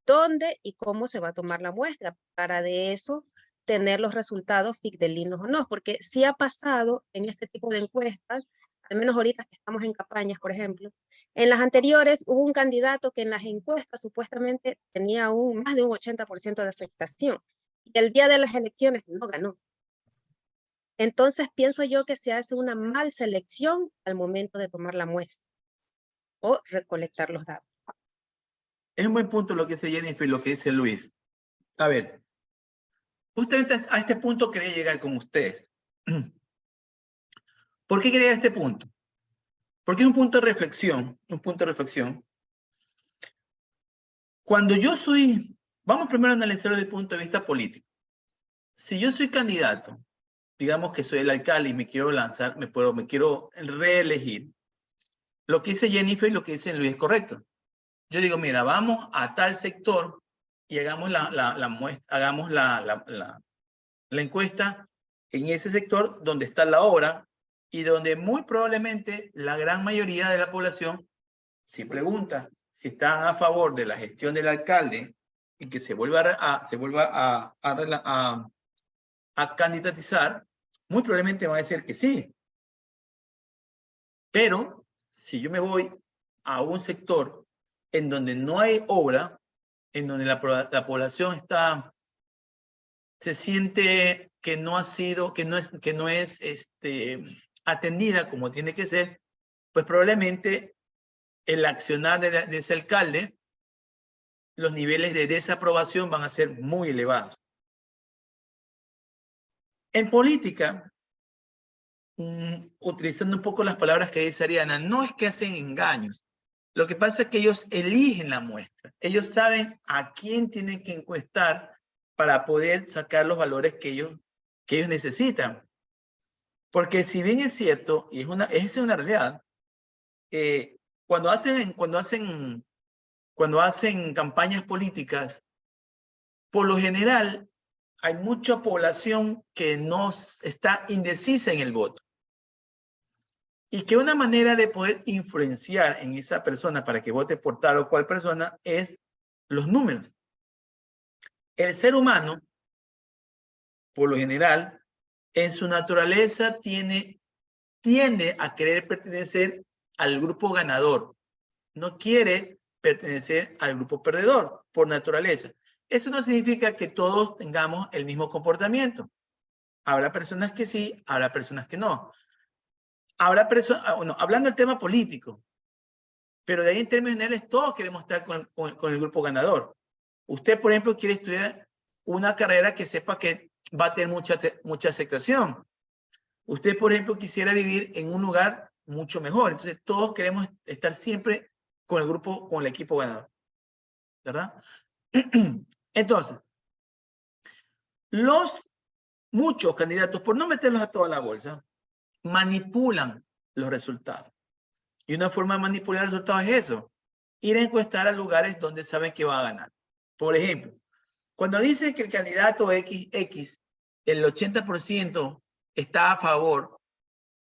dónde y cómo se va a tomar la muestra, para de eso tener los resultados fidedignos o no, porque sí ha pasado en este tipo de encuestas, al menos ahorita que estamos en campañas, por ejemplo, en las anteriores hubo un candidato que en las encuestas supuestamente tenía más de un 80% de aceptación, y el día de las elecciones no ganó. Entonces pienso yo que se hace una mal selección al momento de tomar la muestra o recolectar los datos. Es un buen punto lo que dice Jennifer y lo que dice Luis. A ver, justamente a este punto quería llegar con ustedes. ¿Por qué quería llegar a este punto? Porque es un punto de reflexión, Cuando yo soy, vamos primero a analizarlo desde el punto de vista político. Si yo soy candidato, digamos que soy el alcalde y me quiero lanzar, me quiero reelegir, lo que dice Jennifer y lo que dice Luis es correcto. Yo digo, mira, vamos a tal sector y hagamos la encuesta en ese sector donde está la obra y donde muy probablemente la gran mayoría de la población, si pregunta si están a favor de la gestión del alcalde y que se vuelva a candidatizar, muy probablemente va a decir que sí. Pero si yo me voy a un sector en donde no hay obra, en donde la población se siente que no ha sido, que no es atendida como tiene que ser, pues probablemente el accionar de ese alcalde, los niveles de desaprobación van a ser muy elevados. En política, utilizando un poco las palabras que dice Ariana, no es que hacen engaños. Lo que pasa es que ellos eligen la muestra. Ellos saben a quién tienen que encuestar para poder sacar los valores que ellos necesitan. Porque si bien es cierto, y es una realidad, cuando hacen campañas políticas, por lo general hay mucha población que no está indecisa en el voto. Y que una manera de poder influenciar en esa persona para que vote por tal o cual persona es los números. El ser humano, por lo general, en su naturaleza tiende a querer pertenecer al grupo ganador. No quiere pertenecer al grupo perdedor, por naturaleza. Eso no significa que todos tengamos el mismo comportamiento. Habrá personas que sí, habrá personas que no. Habrá personas, bueno, hablando del tema político, pero de ahí en términos generales todos queremos estar con el grupo ganador. Usted, por ejemplo, quiere estudiar una carrera que sepa que va a tener mucha aceptación. Usted, por ejemplo, quisiera vivir en un lugar mucho mejor. Entonces, todos queremos estar siempre con el grupo, con el equipo ganador. ¿Verdad? Entonces, muchos candidatos, por no meterlos a toda la bolsa, manipulan los resultados. Y una forma de manipular los resultados es eso. Ir a encuestar a lugares donde saben que va a ganar. Por ejemplo, cuando dicen que el candidato XX, el 80% está a favor,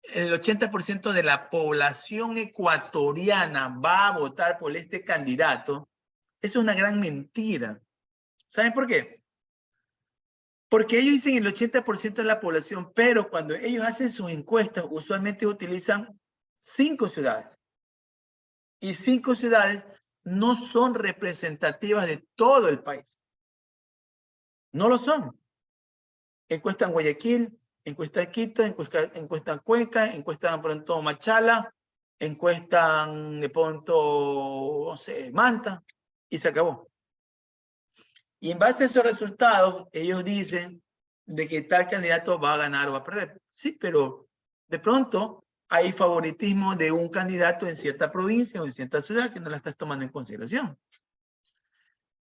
el 80% de la población ecuatoriana va a votar por este candidato, eso es una gran mentira. ¿Saben por qué? Porque ellos dicen el 80% de la población, pero cuando ellos hacen sus encuestas, usualmente utilizan 5 ciudades. Y 5 ciudades no son representativas de todo el país. No lo son. Encuestan Guayaquil, encuestan Quito, encuestan Cuenca, encuestan pronto Machala, encuestan de pronto, no sé, Manta, y se acabó. Y en base a esos resultados, ellos dicen de que tal candidato va a ganar o va a perder. Sí, pero de pronto hay favoritismo de un candidato en cierta provincia o en cierta ciudad que no la estás tomando en consideración.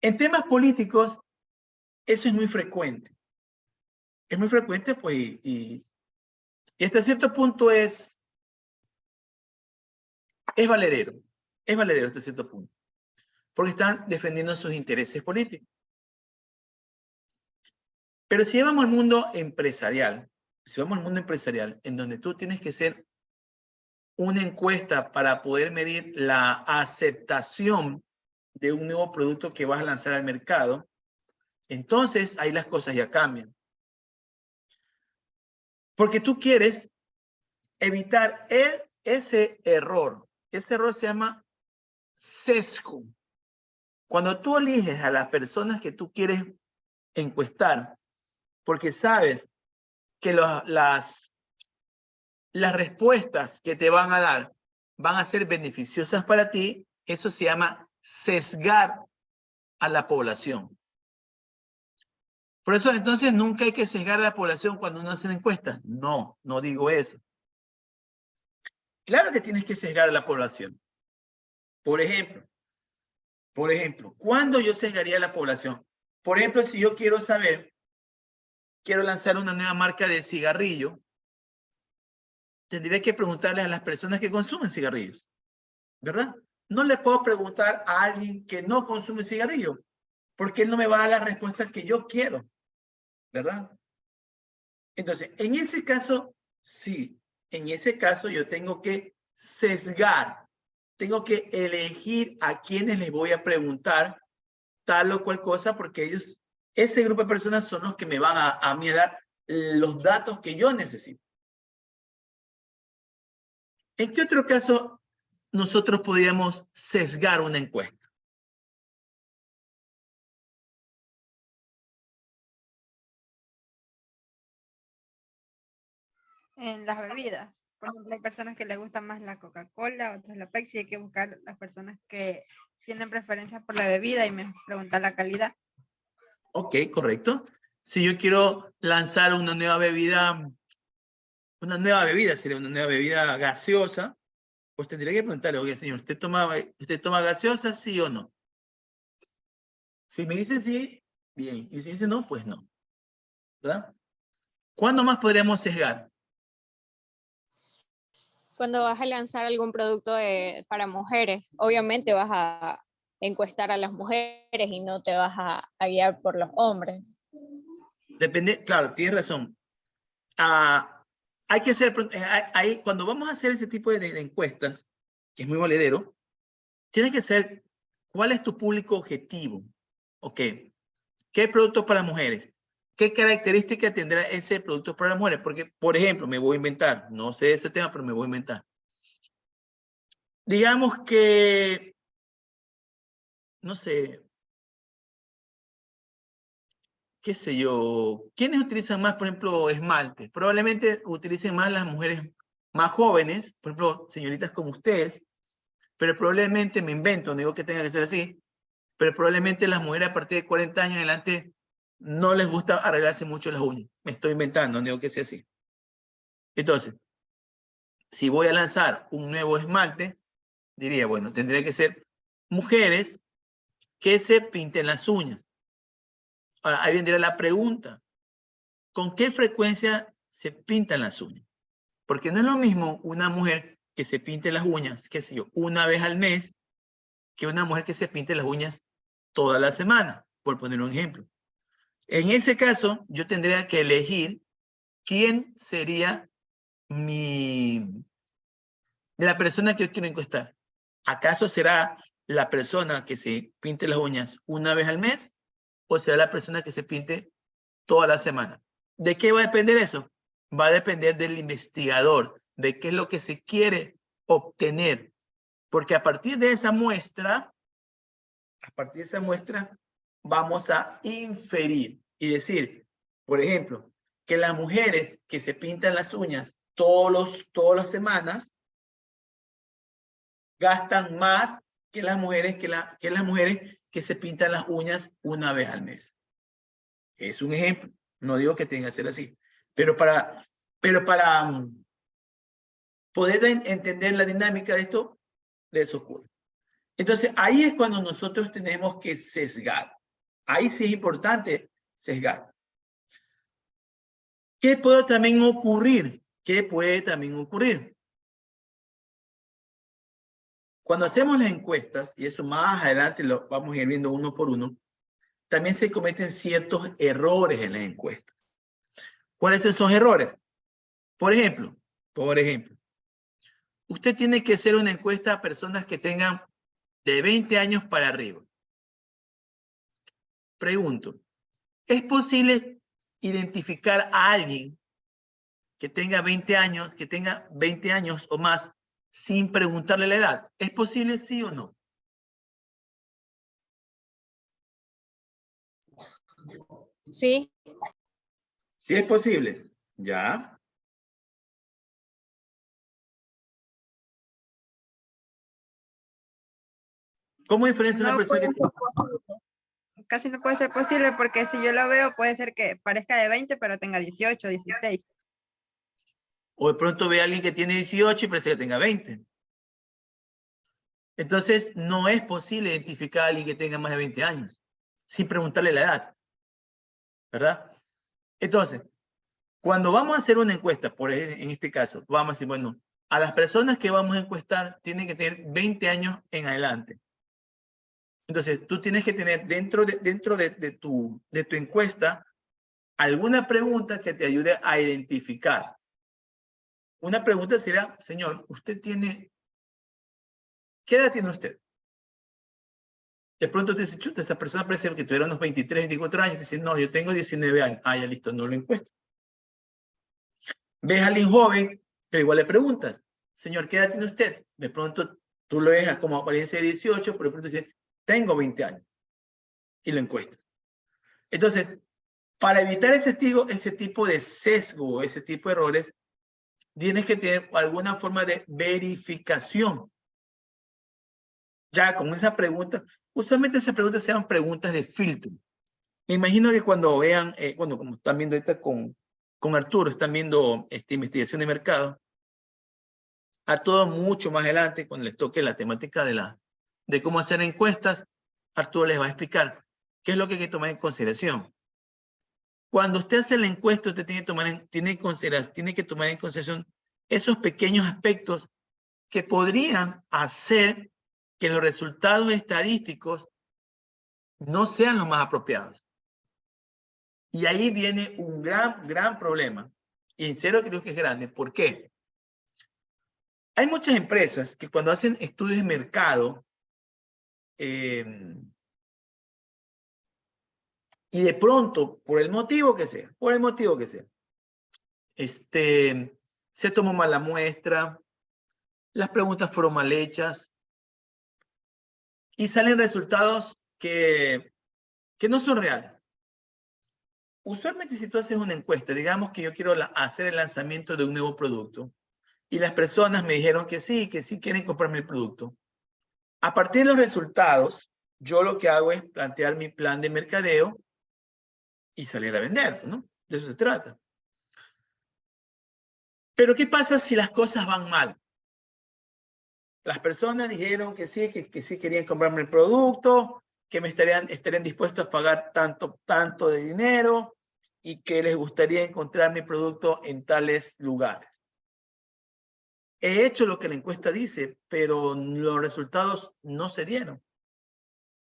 En temas políticos, eso es muy frecuente. Es muy frecuente, pues, y hasta cierto punto es valedero. Es valedero hasta cierto punto. Porque están defendiendo sus intereses políticos. Pero si vamos al mundo empresarial, en donde tú tienes que hacer una encuesta para poder medir la aceptación de un nuevo producto que vas a lanzar al mercado, entonces ahí las cosas ya cambian. Porque tú quieres evitar ese error. Ese error se llama sesgo. Cuando tú eliges a las personas que tú quieres encuestar, porque sabes que las respuestas que te van a dar van a ser beneficiosas para ti, eso se llama sesgar a la población. Por eso, entonces, nunca hay que sesgar a la población cuando uno hace una encuesta. No, no digo eso. Claro que tienes que sesgar a la población. Por ejemplo, ¿cuándo yo sesgaría a la población? Por ejemplo, si yo quiero lanzar una nueva marca de cigarrillo, tendría que preguntarles a las personas que consumen cigarrillos, ¿verdad? No le puedo preguntar a alguien que no consume cigarrillo, porque él no me va a dar las respuestas que yo quiero, ¿verdad? Entonces, en ese caso, sí, en ese caso yo tengo que sesgar, tengo que elegir a quienes les voy a preguntar tal o cual cosa, porque ellos, ese grupo de personas son los que me van a mí a dar los datos que yo necesito. ¿En qué otro caso nosotros podríamos sesgar una encuesta? En las bebidas. Por ejemplo, hay personas que les gusta más la Coca-Cola, otras la Pepsi. Hay que buscar las personas que tienen preferencia por la bebida y me preguntar la calidad. Ok, correcto. Si yo quiero lanzar una nueva bebida, sería una nueva bebida gaseosa, pues tendría que preguntarle, oye, señor, ¿usted toma gaseosa, sí o no? Si me dice sí, bien. Y si dice no, pues no. ¿Verdad? ¿Cuándo más podríamos sesgar? Cuando vas a lanzar algún producto para mujeres, obviamente vas a encuestar a las mujeres y no te vas a guiar por los hombres. Depende, claro, tienes razón. Hay que hacer, cuando vamos a hacer ese tipo de encuestas, que es muy valedero, tienes que saber cuál es tu público objetivo. Ok, ¿qué producto para mujeres? ¿Qué características tendrá ese producto para las mujeres? Porque, por ejemplo, me voy a inventar, no sé ese tema, pero me voy a inventar. Digamos que, no sé, qué sé yo, ¿quiénes utilizan más, por ejemplo, esmalte? Probablemente utilicen más las mujeres más jóvenes, por ejemplo, señoritas como ustedes, pero probablemente, me invento, no digo que tenga que ser así, pero probablemente las mujeres a partir de 40 años en adelante no les gusta arreglarse mucho las uñas. Me estoy inventando, no digo que sea así. Entonces, si voy a lanzar un nuevo esmalte, diría, bueno, tendría que ser mujeres que se pinten las uñas. Ahora, ahí vendría la pregunta. ¿Con qué frecuencia se pintan las uñas? Porque no es lo mismo una mujer que se pinte las uñas, qué sé yo, una vez al mes, que una mujer que se pinte las uñas toda la semana, por poner un ejemplo. En ese caso, yo tendría que elegir quién sería la persona que yo quiero encuestar. ¿Acaso será la persona que se pinte las uñas una vez al mes? ¿O será la persona que se pinte toda la semana? ¿De qué va a depender eso? Va a depender del investigador, de qué es lo que se quiere obtener. Porque a partir de esa muestra, vamos a inferir y decir, por ejemplo, que las mujeres que se pintan las uñas todas las semanas gastan más que las mujeres que se pintan las uñas una vez al mes. Es un ejemplo. No digo que tenga que ser así. Pero para poder entender la dinámica de esto, de eso ocurre. Entonces, ahí es cuando nosotros tenemos que sesgar. Ahí sí es importante sesgar. ¿Qué puede también ocurrir? Cuando hacemos las encuestas, y eso más adelante lo vamos a ir viendo uno por uno, también se cometen ciertos errores en las encuestas. ¿Cuáles son esos errores? Por ejemplo, usted tiene que hacer una encuesta a personas que tengan de 20 años para arriba. Pregunto, ¿es posible identificar a alguien que tenga 20 años o más sin preguntarle la edad? ¿Es posible, sí o no? Sí. Sí es posible. Ya. ¿Cómo diferencia una persona que tiene? Casi no puede ser posible porque si yo lo veo puede ser que parezca de 20 pero tenga 18, 16. O de pronto ve a alguien que tiene 18 y parece que tenga 20. Entonces, no es posible identificar a alguien que tenga más de 20 años sin preguntarle la edad. ¿Verdad? Entonces, cuando vamos a hacer una encuesta, en este caso, vamos a decir, bueno, a las personas que vamos a encuestar tienen que tener 20 años en adelante. Entonces, tú tienes que tener dentro de tu encuesta alguna pregunta que te ayude a identificar. Una pregunta sería, señor, ¿qué edad tiene usted? De pronto te dice, chuta, esta persona parece que tuviera unos 23, 24 años. Te dice, no, yo tengo 19 años. Ah, ya listo, no lo encuesto. Ves a alguien joven, pero igual le preguntas, señor, ¿qué edad tiene usted? De pronto tú lo ves como apariencia de 18, pero de pronto dice, tengo 20 años. Y lo encuestas. Entonces, para evitar ese tipo de sesgo, ese tipo de errores, tienes que tener alguna forma de verificación. Ya con esa pregunta, usualmente esas preguntas se llaman preguntas de filtro. Me imagino que cuando vean, bueno, como están viendo ahorita con Arturo, están viendo investigación de mercado. Arturo mucho más adelante, cuando les toque la temática de cómo hacer encuestas, Arturo les va a explicar qué es lo que hay que tomar en consideración. Cuando usted hace la encuesta, usted tiene que tomar en consideración esos pequeños aspectos que podrían hacer que los resultados estadísticos no sean los más apropiados. Y ahí viene un gran problema. Y en serio creo que es grande. ¿Por qué? Hay muchas empresas que cuando hacen estudios de mercado y de pronto, por el motivo que sea, se tomó mal la muestra, las preguntas fueron mal hechas y salen resultados que no son reales. Usualmente si tú haces una encuesta, digamos que yo quiero hacer el lanzamiento de un nuevo producto y las personas me dijeron que sí quieren comprarme el producto. A partir de los resultados, yo lo que hago es plantear mi plan de mercadeo y salir a vender, ¿no? De eso se trata. Pero ¿qué pasa si las cosas van mal? Las personas dijeron que sí querían comprarme el producto, que estarían dispuestos a pagar tanto de dinero y que les gustaría encontrar mi producto en tales lugares. He hecho lo que la encuesta dice, pero los resultados no se dieron.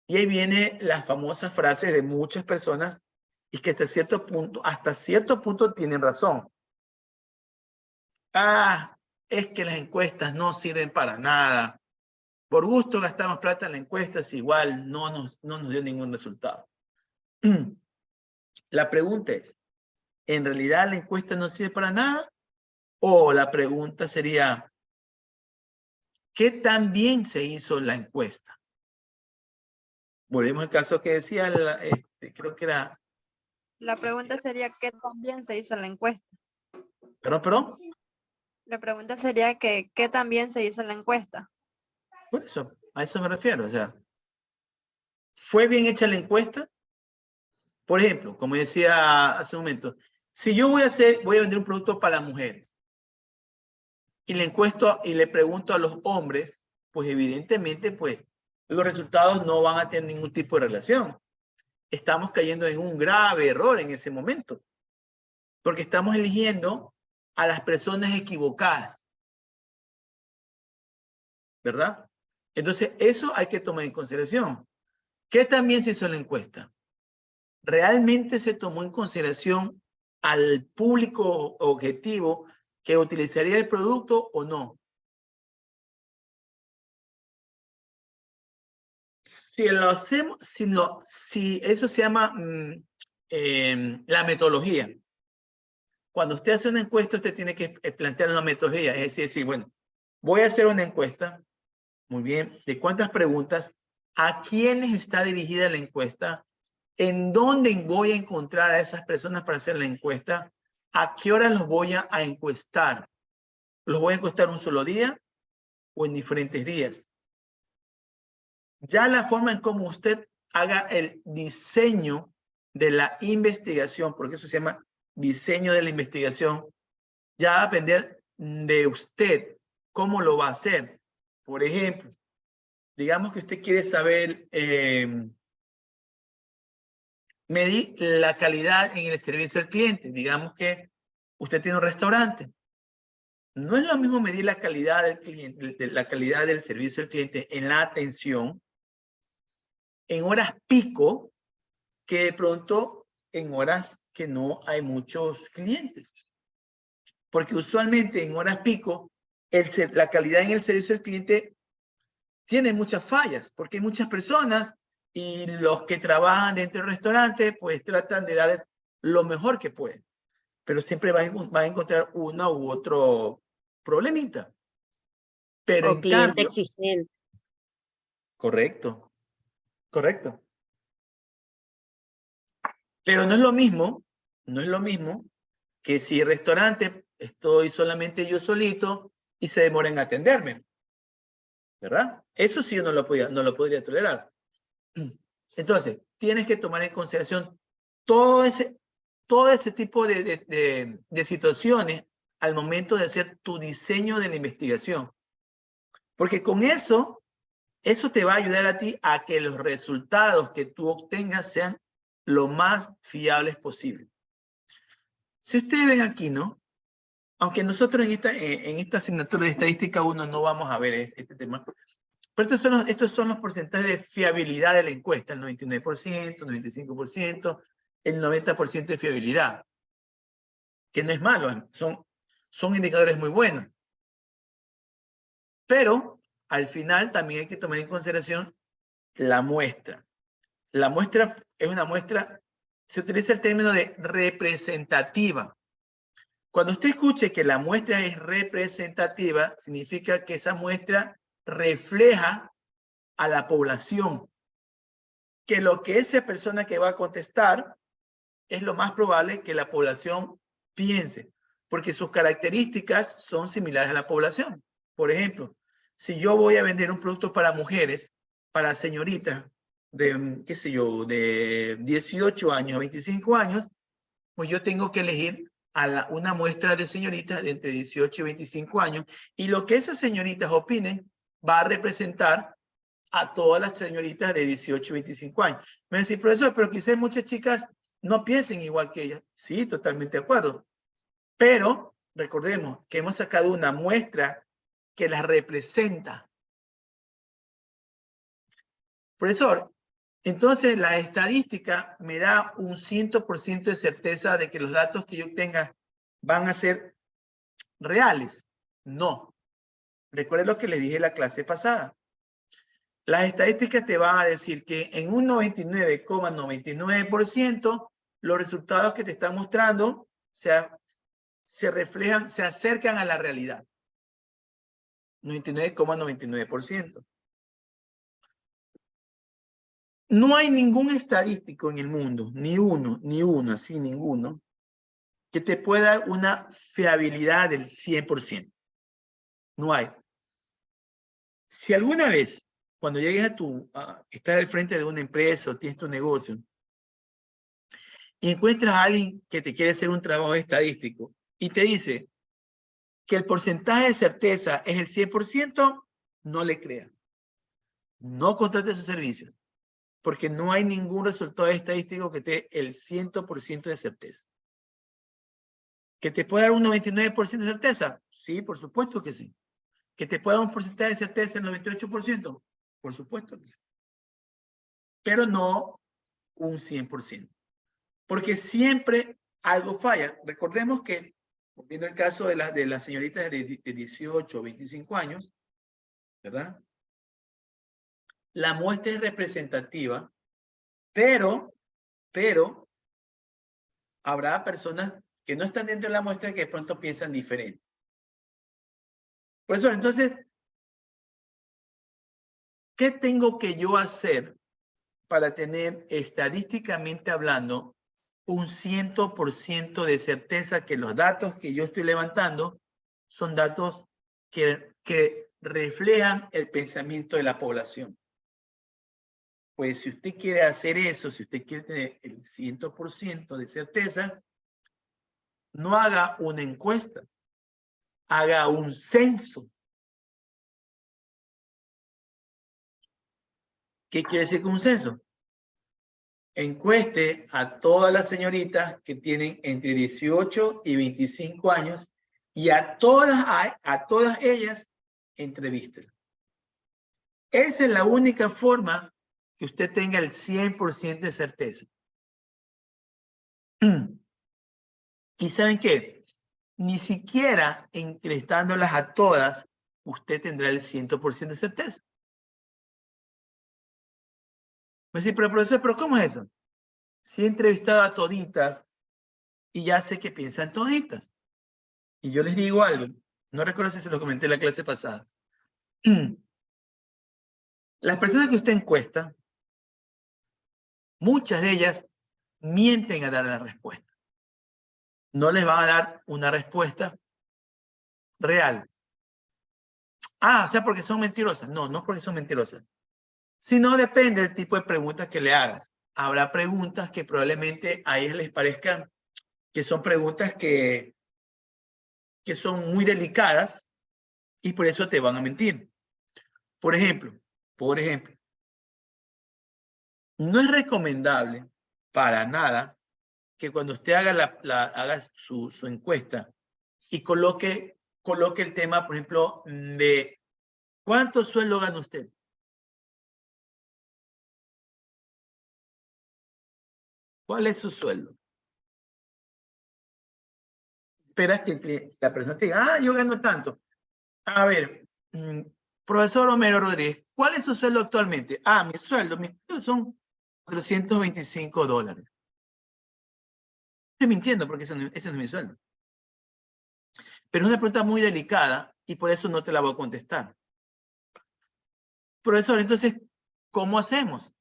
Y ahí viene las famosas frases de muchas personas y que hasta cierto punto tienen razón. Es que las encuestas no sirven para nada. Por gusto gastamos plata en la encuesta, es igual, no nos dio ningún resultado. La pregunta es, ¿en realidad la encuesta no sirve para nada? O la pregunta sería, ¿qué tan bien se hizo la encuesta? Volvemos al caso que decía, creo que era... La pregunta sería, ¿qué tan bien se hizo la encuesta? ¿Perdón? La pregunta sería que, ¿qué tan bien se hizo la encuesta? Por eso, a eso me refiero. O sea, ¿fue bien hecha la encuesta? Por ejemplo, como decía hace un momento, si yo voy a vender un producto para mujeres y le pregunto a los hombres, pues evidentemente, pues los resultados no van a tener ningún tipo de relación. Estamos cayendo en un grave error en ese momento, porque estamos eligiendo a las personas equivocadas, ¿verdad? Entonces, eso hay que tomar en consideración. ¿Qué también se hizo en la encuesta? ¿Realmente se tomó en consideración al público objetivo que utilizaría el producto o no? Si lo hacemos, si eso se llama la metodología. Cuando usted hace una encuesta, usted tiene que plantear una metodología. Es decir, bueno, voy a hacer una encuesta, muy bien, ¿de cuántas preguntas? ¿A quiénes está dirigida la encuesta? ¿En dónde voy a encontrar a esas personas para hacer la encuesta? ¿A qué hora los voy a encuestar? ¿Los voy a encuestar un solo día o en diferentes días? Ya la forma en cómo usted haga el diseño de la investigación, porque eso se llama diseño de la investigación, ya va a depender de usted cómo lo va a hacer. Por ejemplo, digamos que usted quiere saber medir la calidad en el servicio al cliente. Digamos que usted tiene un restaurante. No es lo mismo medir la calidad del cliente, la calidad del servicio al cliente en la atención en horas pico que de pronto en horas que no hay muchos clientes. Porque usualmente en horas pico la calidad en el servicio al cliente tiene muchas fallas, porque hay muchas personas y los que trabajan dentro del restaurante pues tratan de dar lo mejor que pueden. Pero siempre va a encontrar uno u otro problemita. Pero O cliente exigente. Correcto. Correcto. Pero no es lo mismo que si el restaurante estoy solamente yo solito y se demora en atenderme. ¿Verdad? Eso sí yo no lo podría tolerar. Entonces, tienes que tomar en consideración todo ese tipo de situaciones al momento de hacer tu diseño de la investigación. Porque con eso te va a ayudar a ti a que los resultados que tú obtengas sean lo más fiables posible. Si ustedes ven aquí, ¿no? Aunque nosotros en esta asignatura de estadística 1 no vamos a ver este tema, pero estos son los porcentajes de fiabilidad de la encuesta, el 99%, 95%, el 90% de fiabilidad, que no es malo, son indicadores muy buenos. Pero al final también hay que tomar en consideración la muestra. La muestra es una muestra, se utiliza el término de representativa. Cuando usted escuche que la muestra es representativa, significa que esa muestra refleja a la población. Que lo que esa persona que va a contestar es lo más probable que la población piense, porque sus características son similares a la población. Por ejemplo, si yo voy a vender un producto para mujeres, para señoritas, qué sé yo, de 18 años a 25 años, pues yo tengo que elegir a una muestra de señoritas de entre 18 y 25 años, y lo que esas señoritas opinen va a representar a todas las señoritas de 18 y 25 años. Me decís, profesor, pero quizás muchas chicas no piensen igual que ellas. Sí, totalmente de acuerdo. Pero recordemos que hemos sacado una muestra que las representa. Profesor, entonces la estadística me da un 100% de certeza de que los datos que yo obtenga van a ser reales. No. Recuerden lo que les dije en la clase pasada. Las estadísticas te van a decir que en un 99,99% los resultados que te están mostrando se reflejan, se acercan a la realidad. 99,99%. No hay ningún estadístico en el mundo, ni uno, así ninguno, que te pueda dar una fiabilidad del 100%. No hay. Si alguna vez, cuando llegues a estar al frente de una empresa o tienes tu negocio, y encuentras a alguien que te quiere hacer un trabajo estadístico y te dice que el porcentaje de certeza es el 100%, no le creas. No contrates sus servicios, porque no hay ningún resultado estadístico que te dé el 100% de certeza. ¿Que te pueda dar un 99% de certeza? Sí, por supuesto que sí. ¿Que te pueda dar un porcentaje de certeza del 98%? Por supuesto que sí. Pero no un 100%. Porque siempre algo falla. Recordemos que, viendo el caso de las señoritas de 18 o 25 años, ¿verdad? La muestra es representativa, pero habrá personas que no están dentro de la muestra que de pronto piensan diferente. Por eso, entonces, ¿qué tengo que yo hacer para tener estadísticamente hablando un 100% de certeza que los datos que yo estoy levantando son datos que reflejan el pensamiento de la población? Pues si usted quiere hacer eso, si usted quiere tener el 100% de certeza, no haga una encuesta, haga un censo. ¿Qué quiere decir con un censo? Encueste a todas las señoritas que tienen entre 18 y 25 años y a todas ellas entrevístela. Esa es la única forma que usted tenga el 100% de certeza. ¿Y saben qué? Ni siquiera entrevistándolas a todas, usted tendrá el 100% de certeza. Me dice, pero profesor, ¿pero cómo es eso? Si he entrevistado a toditas y ya sé que piensan toditas. Y yo les digo algo, no recuerdo si se lo comenté en la clase pasada. Las personas que usted encuesta, muchas de ellas mienten a dar la respuesta. No les van a dar una respuesta real. Ah, o sea, porque son mentirosas. No, no porque son mentirosas. Sino depende del tipo de preguntas que le hagas. Habrá preguntas que probablemente a ellas les parezcan que son preguntas que son muy delicadas y por eso te van a mentir. Por ejemplo, no es recomendable para nada que cuando usted haga su encuesta y coloque el tema, por ejemplo, de ¿cuánto sueldo gana usted? ¿Cuál es su sueldo? Esperas que la persona te diga, ah, yo gano tanto. A ver, profesor Homero Rodríguez, ¿cuál es su sueldo actualmente? Ah, mis sueldos son $425. Estoy mintiendo porque ese no es mi sueldo. Pero es una pregunta muy delicada y por eso no te la voy a contestar. Profesor, entonces, ¿cómo hacemos?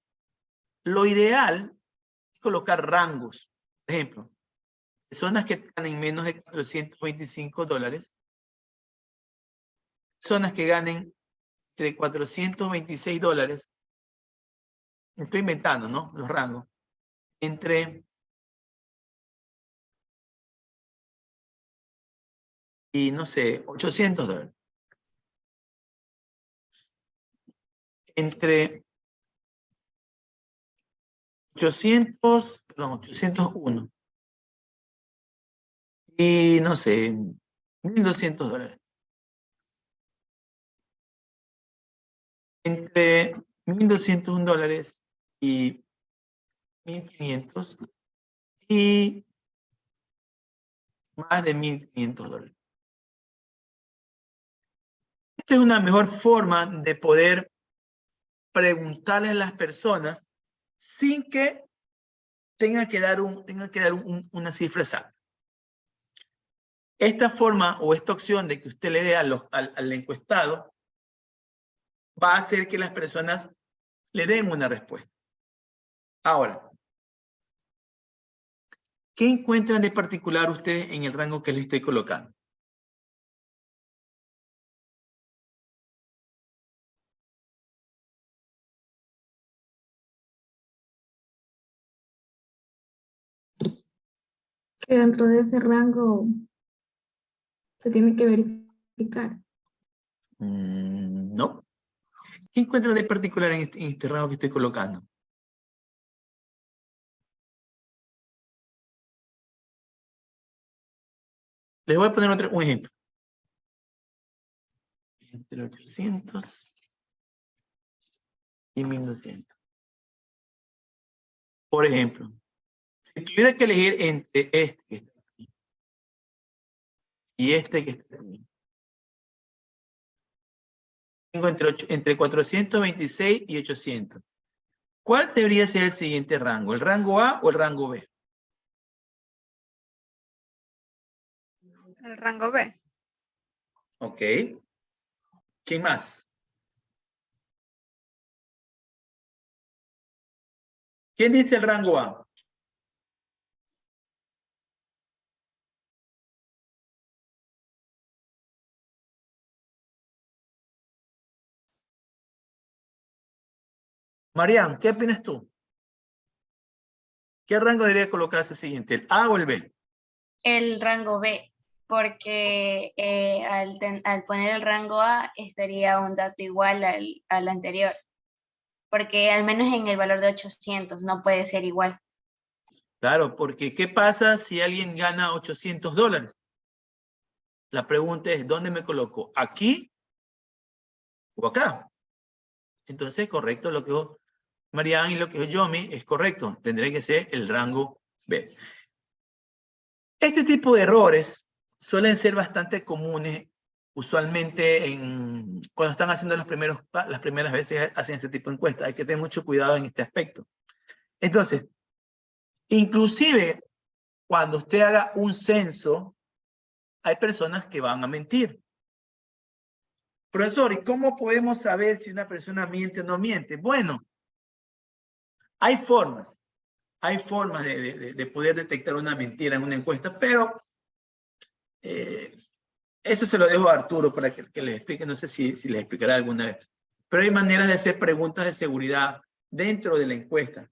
Lo ideal es colocar rangos. Por ejemplo, personas que ganen menos de $425, personas que ganen entre $426 estoy inventando, ¿no? Los rangos. Entre y no sé, $800. Entre 801. Y no sé, $1,200. Entre $1,201 y 1,500 y más de $1,500. Esta es una mejor forma de poder preguntarle a las personas sin que tengan que dar una cifra exacta. Esta forma o esta opción de que usted le dé al encuestado va a hacer que las personas le den una respuesta. Ahora, ¿qué encuentran de particular ustedes en el rango que les estoy colocando? Que dentro de ese rango se tiene que verificar. No. ¿Qué encuentran de particular en este rango que estoy colocando? Les voy a poner un ejemplo. Entre 800 y 1,200. Por ejemplo, si tuviera que elegir entre este que está aquí y este que está aquí, tengo entre 426 y 800. ¿Cuál debería ser el siguiente rango? ¿El rango A o el rango B? El rango B. Ok. ¿Quién más? ¿Quién dice el rango A? Marian, ¿qué opinas tú? ¿Qué rango debería colocarse siguiente? ¿El A o el B? El rango B, porque al poner el rango A estaría un dato igual al anterior, porque al menos en el valor de 800 no puede ser igual. Claro, porque ¿qué pasa si alguien gana $800? La pregunta es, ¿dónde me coloco? ¿Aquí o acá? Entonces, correcto, lo que dijo Marian y lo que dijo Yomi es correcto. Tendría que ser el rango B. Este tipo de errores suelen ser bastante comunes, usualmente cuando están haciendo las primeras veces hacen este tipo de encuestas. Hay que tener mucho cuidado en este aspecto. Entonces, inclusive cuando usted haga un censo, hay personas que van a mentir. Profesor, ¿y cómo podemos saber si una persona miente o no miente? Bueno, hay formas de poder detectar una mentira en una encuesta, pero eso se lo dejo a Arturo para que les explique, no sé si les explicará alguna vez. Pero hay maneras de hacer preguntas de seguridad dentro de la encuesta.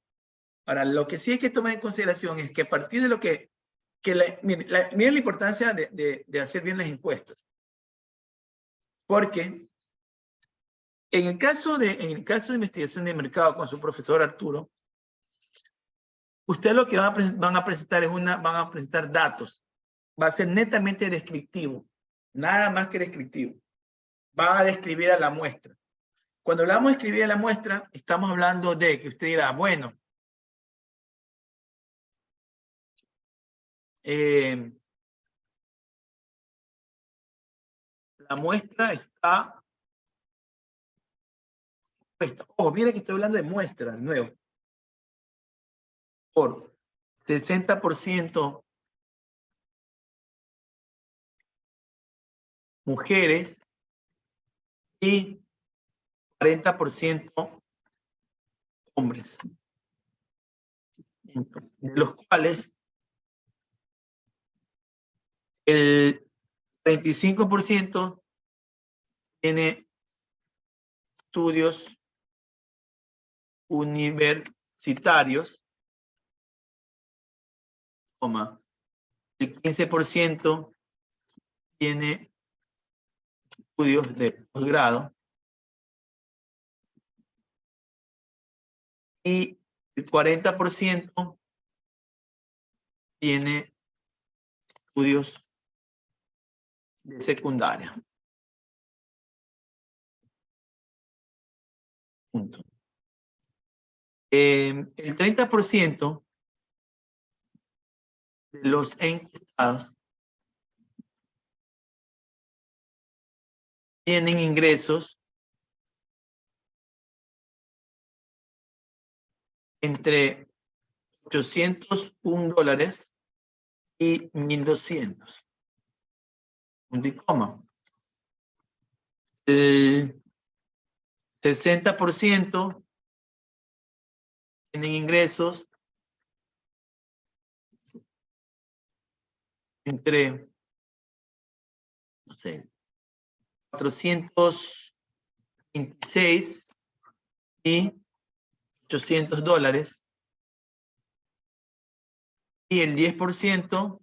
Ahora, lo que sí hay que tomar en consideración es que a partir de lo miren la importancia de hacer bien las encuestas. Porque en el caso de investigación de mercado con su profesor Arturo, usted lo que van a presentar van a presentar datos. Va a ser netamente descriptivo. Nada más que descriptivo. Va a describir a la muestra. Cuando hablamos de escribir a la muestra, estamos hablando de que usted dirá, bueno, la muestra está puesta. Oh, mire que estoy hablando de muestras, nuevo. Por 60% mujeres y 40% hombres. De los cuales el 35% tiene estudios universitarios, coma, el 15% tiene estudios de posgrado y el 40% tiene estudios de secundaria. Punto. El 30% de los encuestados tienen ingresos entre $801 y 1.200. Punto y coma. El 60% tienen ingresos entre, no sé, $426 y $800. Y el 10%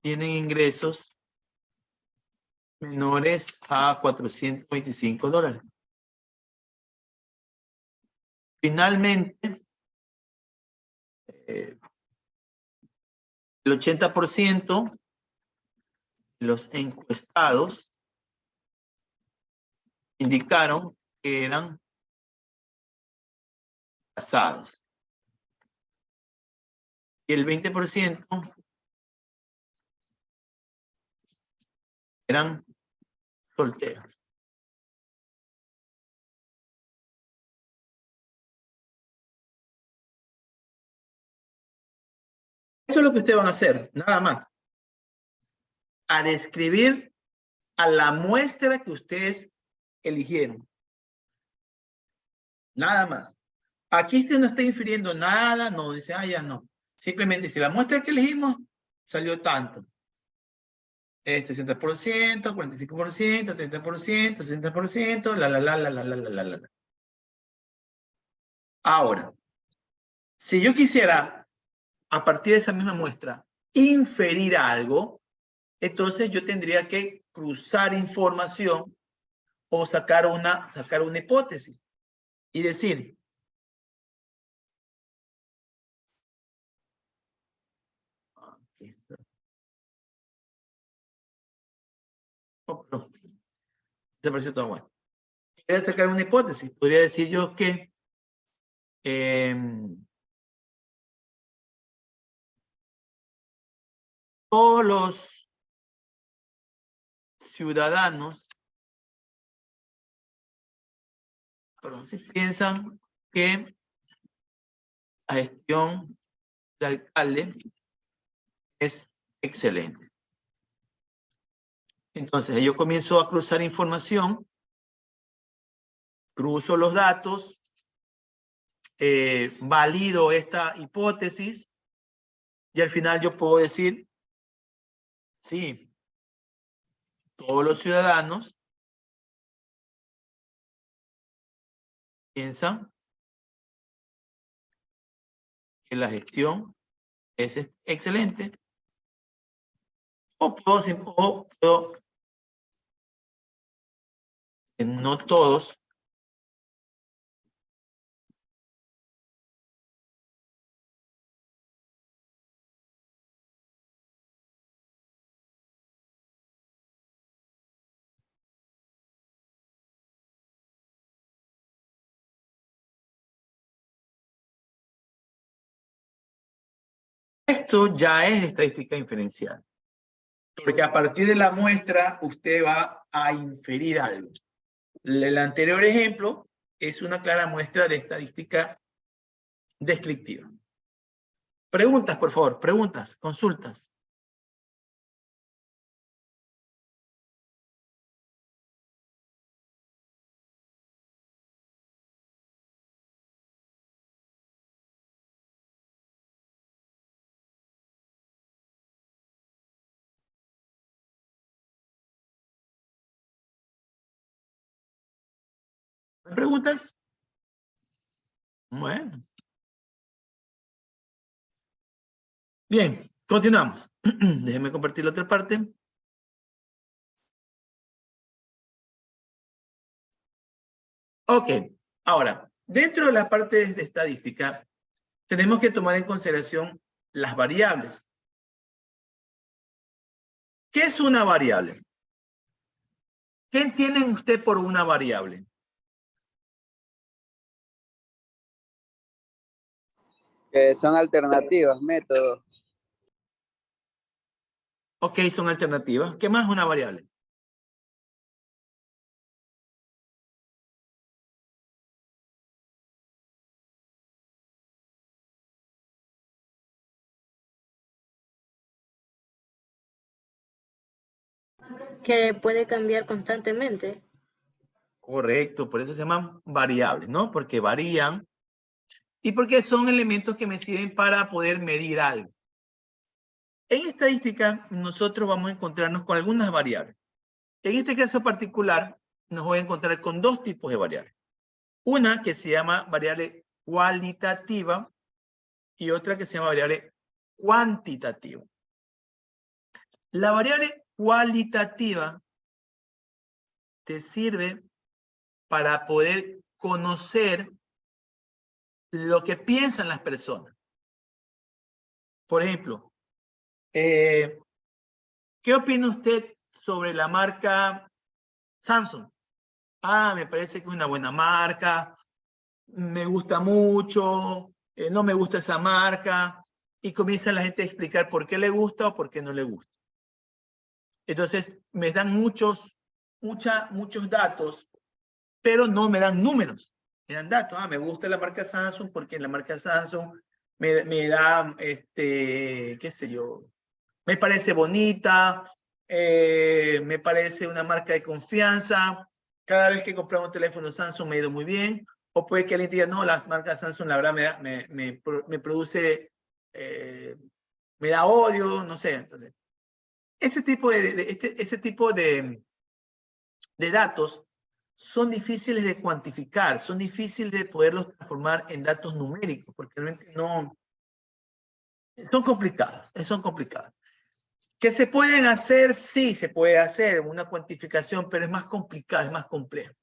tienen ingresos menores a $425. Finalmente, el 80% de los encuestados indicaron que eran casados. Y el 20% eran solteros. Eso es lo que ustedes van a hacer, nada más. A describir a la muestra que ustedes eligieron. Nada más. Aquí usted no está infiriendo nada, no dice, ya no. Simplemente si la muestra que elegimos salió tanto. 60%, 45%, 30%, 60%, la. Ahora, si yo quisiera, a partir de esa misma muestra, inferir algo, entonces yo tendría que cruzar información o sacar una hipótesis y decir, se pareció todo bueno. Voy a sacar una hipótesis. Podría decir yo que todos los ciudadanos si piensan que la gestión de alcalde es excelente. Entonces, yo comienzo a cruzar información, cruzo los datos, valido esta hipótesis y al final yo puedo decir, sí, todos los ciudadanos piensan que la gestión es excelente o puedo no todos esto ya es estadística inferencial. Porque a partir de la muestra usted va a inferir algo. El anterior ejemplo es una clara muestra de estadística descriptiva. Preguntas, por favor, preguntas, consultas. ¿Preguntas? Bueno. Bien, continuamos. Déjenme compartir la otra parte. Ok, ahora, dentro de la parte de estadística, tenemos que tomar en consideración las variables. ¿Qué es una variable? ¿Qué entienden usted por una variable? Que son alternativas, métodos. Ok, son alternativas. ¿Qué más es una variable? Que puede cambiar constantemente. Correcto, por eso se llaman variables, ¿no? Porque varían y porque son elementos que me sirven para poder medir algo. En estadística, nosotros vamos a encontrarnos con algunas variables. En este caso particular, nos voy a encontrar con dos tipos de variables. Una que se llama variable cualitativa y otra que se llama variable cuantitativa. La variable cualitativa te sirve para poder conocer lo que piensan las personas. Por ejemplo, ¿qué opina usted sobre la marca Samsung? Ah, me parece que es una buena marca, me gusta mucho, no me gusta esa marca, y comienza la gente a explicar por qué le gusta o por qué no le gusta. Entonces, me dan muchos datos, pero no me dan números. Me dan datos. Ah, me gusta la marca Samsung porque la marca Samsung me da, qué sé yo, me parece bonita, me parece una marca de confianza. Cada vez que he comprado un teléfono Samsung me ha ido muy bien. O puede que alguien diga, no, la marca Samsung la verdad me produce, me da odio, no sé. Entonces, ese tipo de datos son difíciles de cuantificar, son difíciles de poderlos transformar en datos numéricos, porque realmente no, son complicados. ¿Que se pueden hacer? Sí, se puede hacer una cuantificación, pero es más complicado, es más complejo.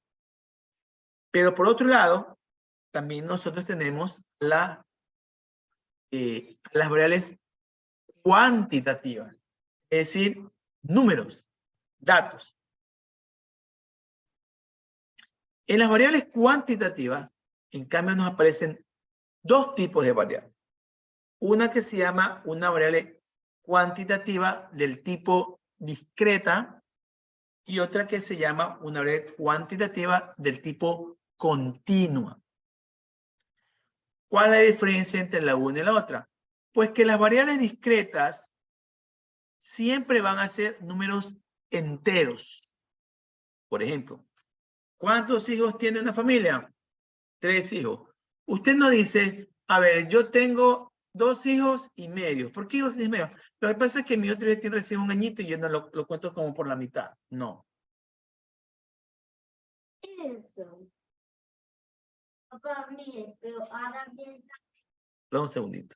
Pero por otro lado, también nosotros tenemos las variables cuantitativas, es decir, números, datos. En las variables cuantitativas, en cambio, nos aparecen dos tipos de variables. Una que se llama una variable cuantitativa del tipo discreta y otra que se llama una variable cuantitativa del tipo continua. ¿Cuál es la diferencia entre la una y la otra? Pues que las variables discretas siempre van a ser números enteros. Por ejemplo, ¿cuántos hijos tiene una familia? 3 hijos. Usted no dice, a ver, yo tengo 2 hijos y medio. ¿Por qué hijos y medio? Lo que pasa es que mi otro hijo tiene recién un añito y yo no lo cuento como por la mitad. No. Eso. Papá, mire, pero ahora bien. Un segundito.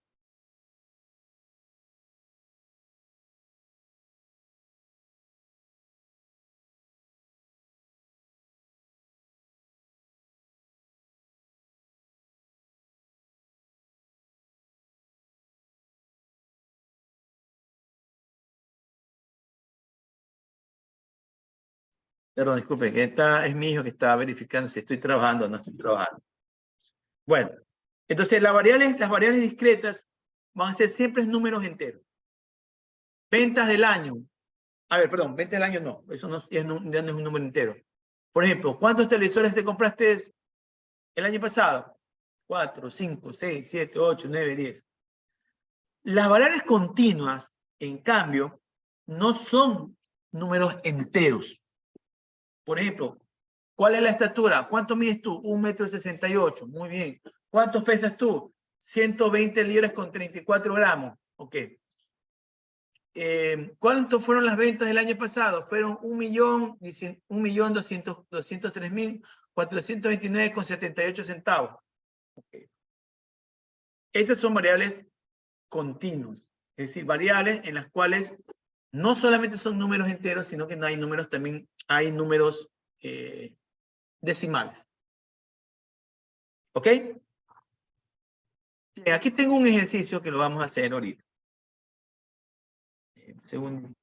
Perdón, disculpe, que es mi hijo que está verificando si estoy trabajando o no estoy trabajando. Bueno, entonces las variables discretas van a ser siempre números enteros. Ventas del año. A ver, perdón, ventas del año no. Eso ya no es un número entero. Por ejemplo, ¿cuántos televisores te compraste el año pasado? 4, 5, 6, 7, 8, 9, 10. Las variables continuas, en cambio, no son números enteros. Por ejemplo, ¿cuál es la estatura? ¿Cuánto mides tú? 1,68 m. Muy bien. ¿Cuántos pesas tú? 120 libras con 34 gramos. Ok. ¿Cuánto fueron las ventas del año pasado? Fueron 1.203.429,78 centavos. Okay. Esas son variables continuas, es decir, variables en las cuales no solamente son números enteros, sino que no hay números también, hay números decimales. ¿Ok? Bien, aquí tengo un ejercicio que lo vamos a hacer ahorita. Segundo.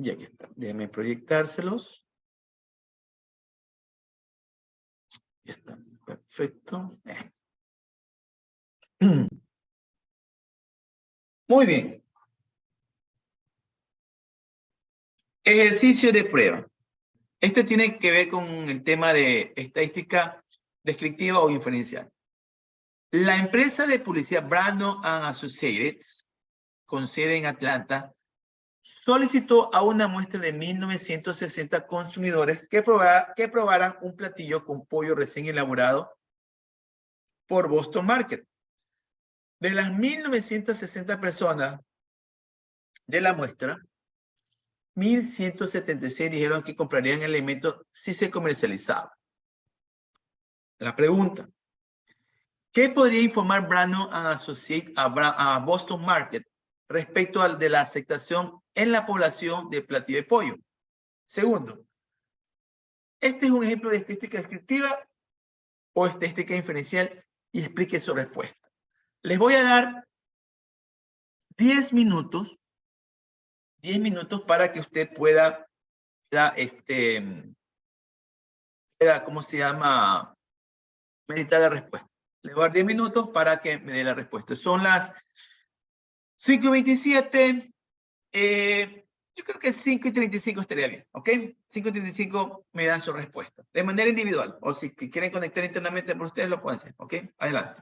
Y aquí está. Déjenme proyectárselos. Ya está. Perfecto. Muy bien. Ejercicio de prueba. Este tiene que ver con el tema de estadística descriptiva o inferencial. La empresa de publicidad Brandon and Associates, con sede en Atlanta, solicitó a una muestra de 1960 consumidores que probaran un platillo con pollo recién elaborado por Boston Market. De las 1960 personas de la muestra, 1176 dijeron que comprarían el alimento si se comercializaba. La pregunta: ¿qué podría informar Brandon and Associates a Boston Market respecto al de la aceptación en la población de platillo de pollo? Segundo, este es un ejemplo de estadística descriptiva o estadística inferencial, y explique su respuesta. Les voy a dar 10 minutos para que usted pueda ¿cómo se llama? Meditar la respuesta. Le voy a dar 10 minutos para que me dé la respuesta. Son las 5:27. Yo creo que 5:35 estaría bien, ¿ok? 5:35 me dan su respuesta. De manera individual. O si quieren conectar internamente por ustedes, lo pueden hacer, ¿ok? Adelante.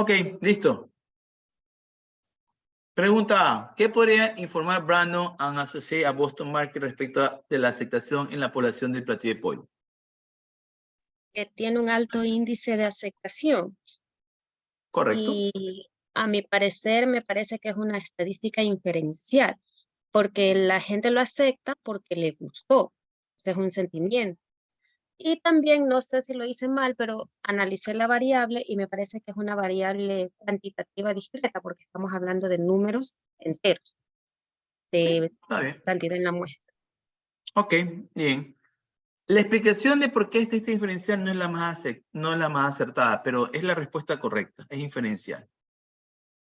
Ok, listo. Pregunta A. ¿Qué podría informar Brandon and Associates a Boston Market respecto de la aceptación en la población del platillo de pollo? Que tiene un alto índice de aceptación. Correcto. Y a mi parecer, me parece que es una estadística inferencial, porque la gente lo acepta porque le gustó. Ese es un sentimiento. Y también, no sé si lo hice mal, pero analicé la variable y me parece que es una variable cuantitativa discreta, porque estamos hablando de números enteros, de Está bien. cantidad en la muestra. Ok, bien. La explicación de por qué esta diferencial no es la más acertada, pero es la respuesta correcta, es inferencial.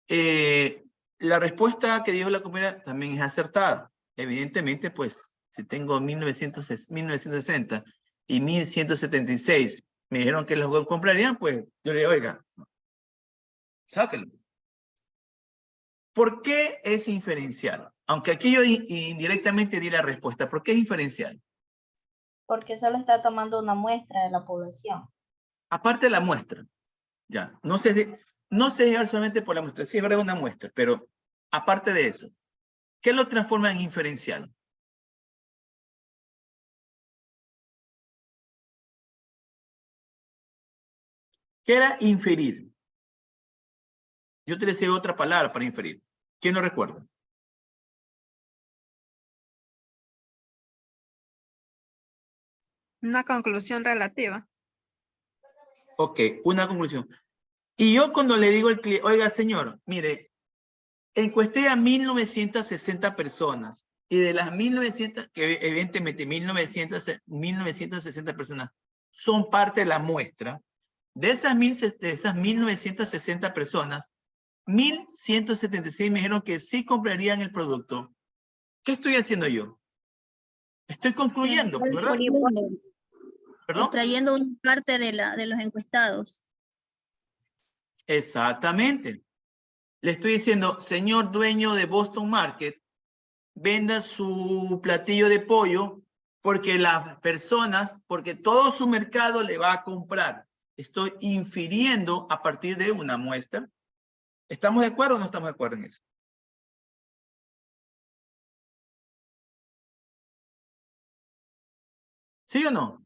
La respuesta que dio la compañera también es acertada. Evidentemente, pues, si tengo 1960 y 1176, me dijeron que los comprarían, pues, yo le digo, oiga, sáquenlo. ¿Por qué es inferencial? Aunque aquí yo indirectamente di la respuesta. ¿Por qué es inferencial? Porque solo está tomando una muestra de la población. Aparte de la muestra, ya, no se llevar solamente por la muestra, sí es verdad una muestra, pero aparte de eso, ¿qué lo transforma en inferencial? ¿Qué era inferir? Yo utilicé otra palabra para inferir. ¿Quién lo recuerda? Una conclusión relativa. Ok, una conclusión. Y yo cuando le digo al cliente, oiga señor, mire, encuesté a 1960 personas y de las 1900, que evidentemente 1960 personas son parte de la muestra, de esas 1960 personas, 1176 me dijeron que sí comprarían el producto. ¿Qué estoy haciendo yo? Estoy concluyendo, ¿verdad? ¿Perdón? Extrayendo una parte de los encuestados. Exactamente. Le estoy diciendo, señor dueño de Boston Market, venda su platillo de pollo porque las personas, porque todo su mercado le va a comprar. Estoy infiriendo a partir de una muestra. ¿Estamos de acuerdo o no estamos de acuerdo en eso? ¿Sí o no?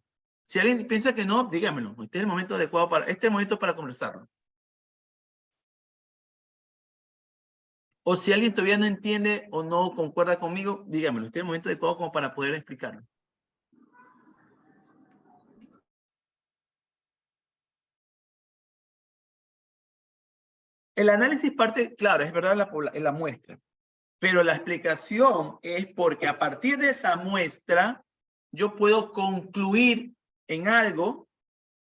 Si alguien piensa que no, dígamelo. Este es el momento adecuado este es el momento para conversarlo. O si alguien todavía no entiende o no concuerda conmigo, dígamelo. Este es el momento adecuado como para poder explicarlo. El análisis parte, claro, es verdad en la muestra. Pero la explicación es porque a partir de esa muestra, yo puedo concluir en algo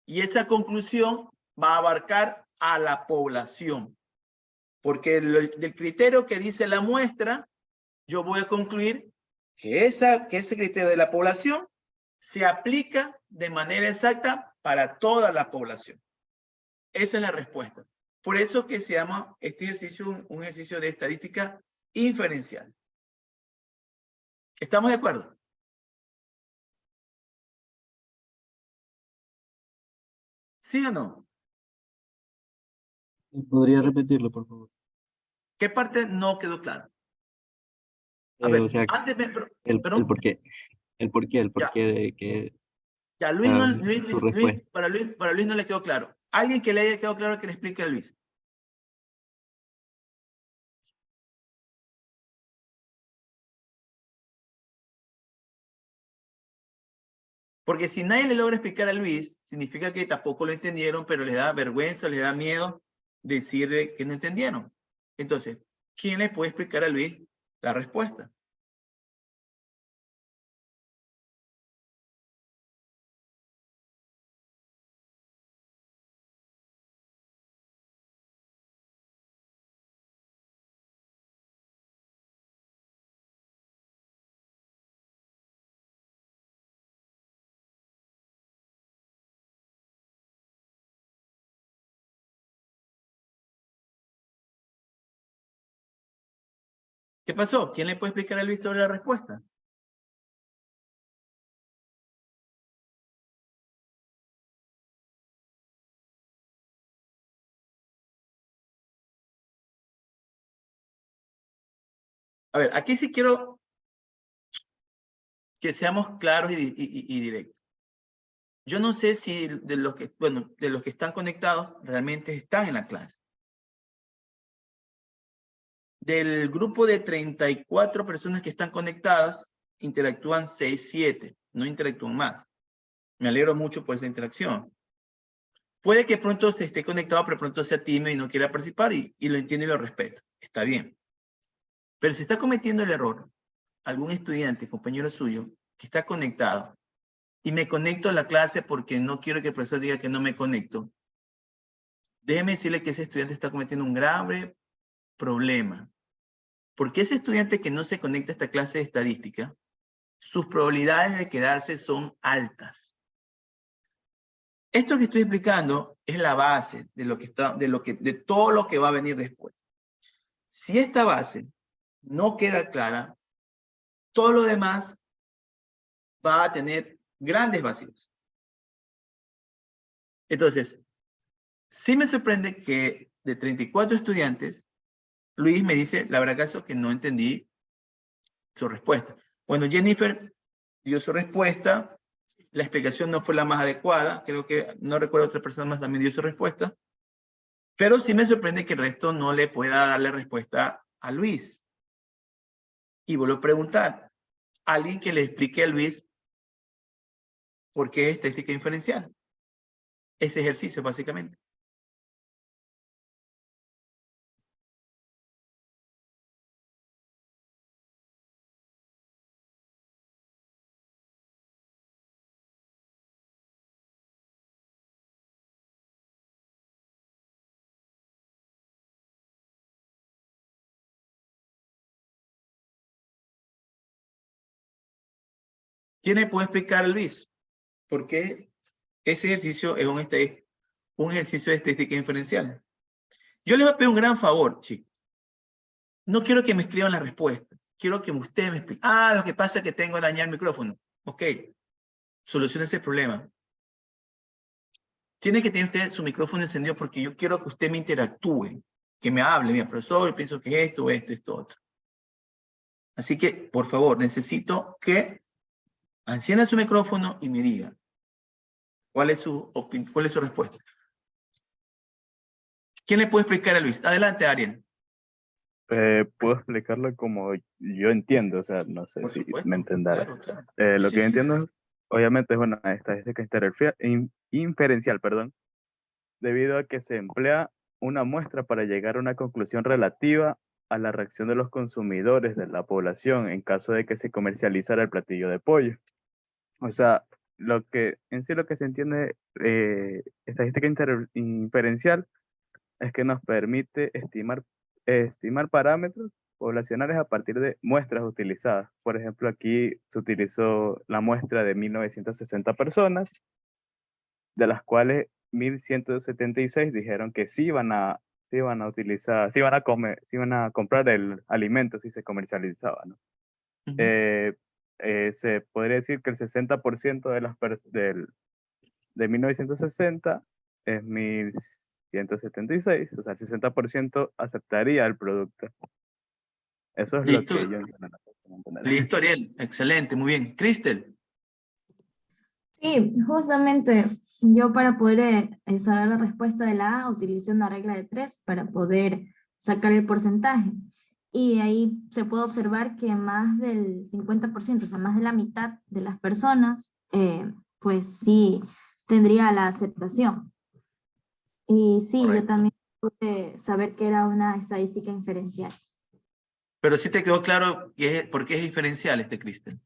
y esa conclusión va a abarcar a la población. Porque del criterio que dice la muestra, yo voy a concluir que ese criterio de la población se aplica de manera exacta para toda la población. Esa es la respuesta. Por eso que se llama este ejercicio un ejercicio de estadística inferencial. ¿Estamos de acuerdo? ¿Sí o no? ¿Podría repetirlo, por favor? ¿Qué parte no quedó clara? A ver, O sea, antes, el perdón. porqué de que Ya, Luis, su respuesta. para Luis no le quedó claro. Alguien que le haya quedado claro que le explique a Luis. Porque si nadie le logra explicar a Luis, significa que tampoco lo entendieron, pero les da vergüenza, les da miedo decirle que no entendieron. Entonces, ¿quién le puede explicar a Luis la respuesta? ¿Qué pasó? ¿Quién le puede explicar a Luis sobre la respuesta? A ver, aquí sí quiero que seamos claros y directos. Yo no sé si de los que, bueno, de los que están conectados realmente están en la clase. Del grupo de 34 personas que están conectadas, interactúan 6, 7, no interactúan más. Me alegro mucho por esa interacción. Puede que pronto se esté conectado, pero pronto sea tímido y no quiera participar, y lo entiendo y lo respeto. Está bien. Pero si está cometiendo el error, algún estudiante, compañero suyo, que está conectado, y me conecto a la clase porque no quiero que el profesor diga que no me conecto, déjeme decirle que ese estudiante está cometiendo un grave problema. Porque ese estudiante que no se conecta a esta clase de estadística, sus probabilidades de quedarse son altas. Esto que estoy explicando es la base de lo que está, de todo lo que va a venir después. Si esta base no queda clara, todo lo demás va a tener grandes vacíos. Entonces, sí me sorprende que de 34 estudiantes, Luis me dice, la verdad caso que no entendí su respuesta. Bueno, Jennifer dio su respuesta, la explicación no fue la más adecuada, creo que, no recuerdo, otra persona más también dio su respuesta, pero sí me sorprende que el resto no le pueda darle respuesta a Luis. Y vuelvo a preguntar, alguien que le explique a Luis por qué es estadística inferencial. Ese ejercicio, básicamente. ¿Quién le puede explicar a Luis por qué ese ejercicio es un ejercicio de estadística inferencial? Yo les voy a pedir un gran favor, chicos. No quiero que me escriban la respuesta. Quiero que usted me explique. Ah, lo que pasa es que tengo que dañar el micrófono. Ok, solucione ese problema. Tiene que tener usted su micrófono encendido porque yo quiero que usted me interactúe, que me hable. Mira, profesor, yo pienso que esto, otro. Así que, por favor, necesito que encienda su micrófono y me diga cuál es su respuesta. ¿Quién le puede explicar a Luis? Adelante, Ariel. Puedo explicarlo como yo entiendo, o sea, no sé Por si supuesto, me entenderá. claro. Lo Sí, que yo sí. entiendo, obviamente, es una estadística inferencial, debido a que se emplea una muestra para llegar a una conclusión relativa a la reacción de los consumidores de la población en caso de que se comercializara el platillo de pollo. O sea, lo que se entiende estadística inferencial es que nos permite estimar parámetros poblacionales a partir de muestras utilizadas. Por ejemplo, aquí se utilizó la muestra de 1960 personas, de las cuales 1176 dijeron que sí iban a utilizar, sí iban a comprar el alimento si se comercializaba, ¿no? Se podría decir que el 60% de 1960 es 1176, o sea, el 60% aceptaría el producto. Eso es Listo. lo que yo entiendo. Listo, Ariel. Excelente, muy bien. Cristel. Sí, justamente yo para poder saber la respuesta de la A utilicé una regla de 3 para poder sacar el porcentaje. Y ahí se puede observar que más del 50%, o sea, más de la mitad de las personas, pues sí tendría la aceptación. Y sí, Correcto. yo también pude saber que era una estadística inferencial. Pero sí te quedó claro por qué es diferencial Cristel.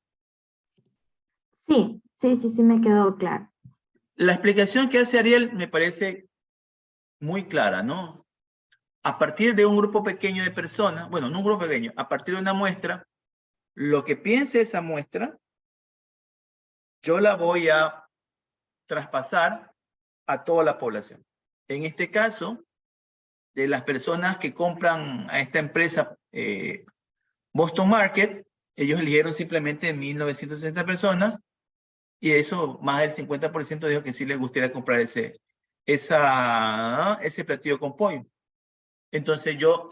Sí me quedó claro. La explicación que hace Ariel me parece muy clara, ¿no? A partir de un grupo pequeño de personas, bueno, no un grupo pequeño, a partir de una muestra, lo que piense esa muestra, yo la voy a traspasar a toda la población. En este caso, de las personas que compran a esta empresa Boston Market, ellos eligieron simplemente 1960 personas y eso más del 50% dijo que sí les gustaría comprar ese platillo con pollo. Entonces yo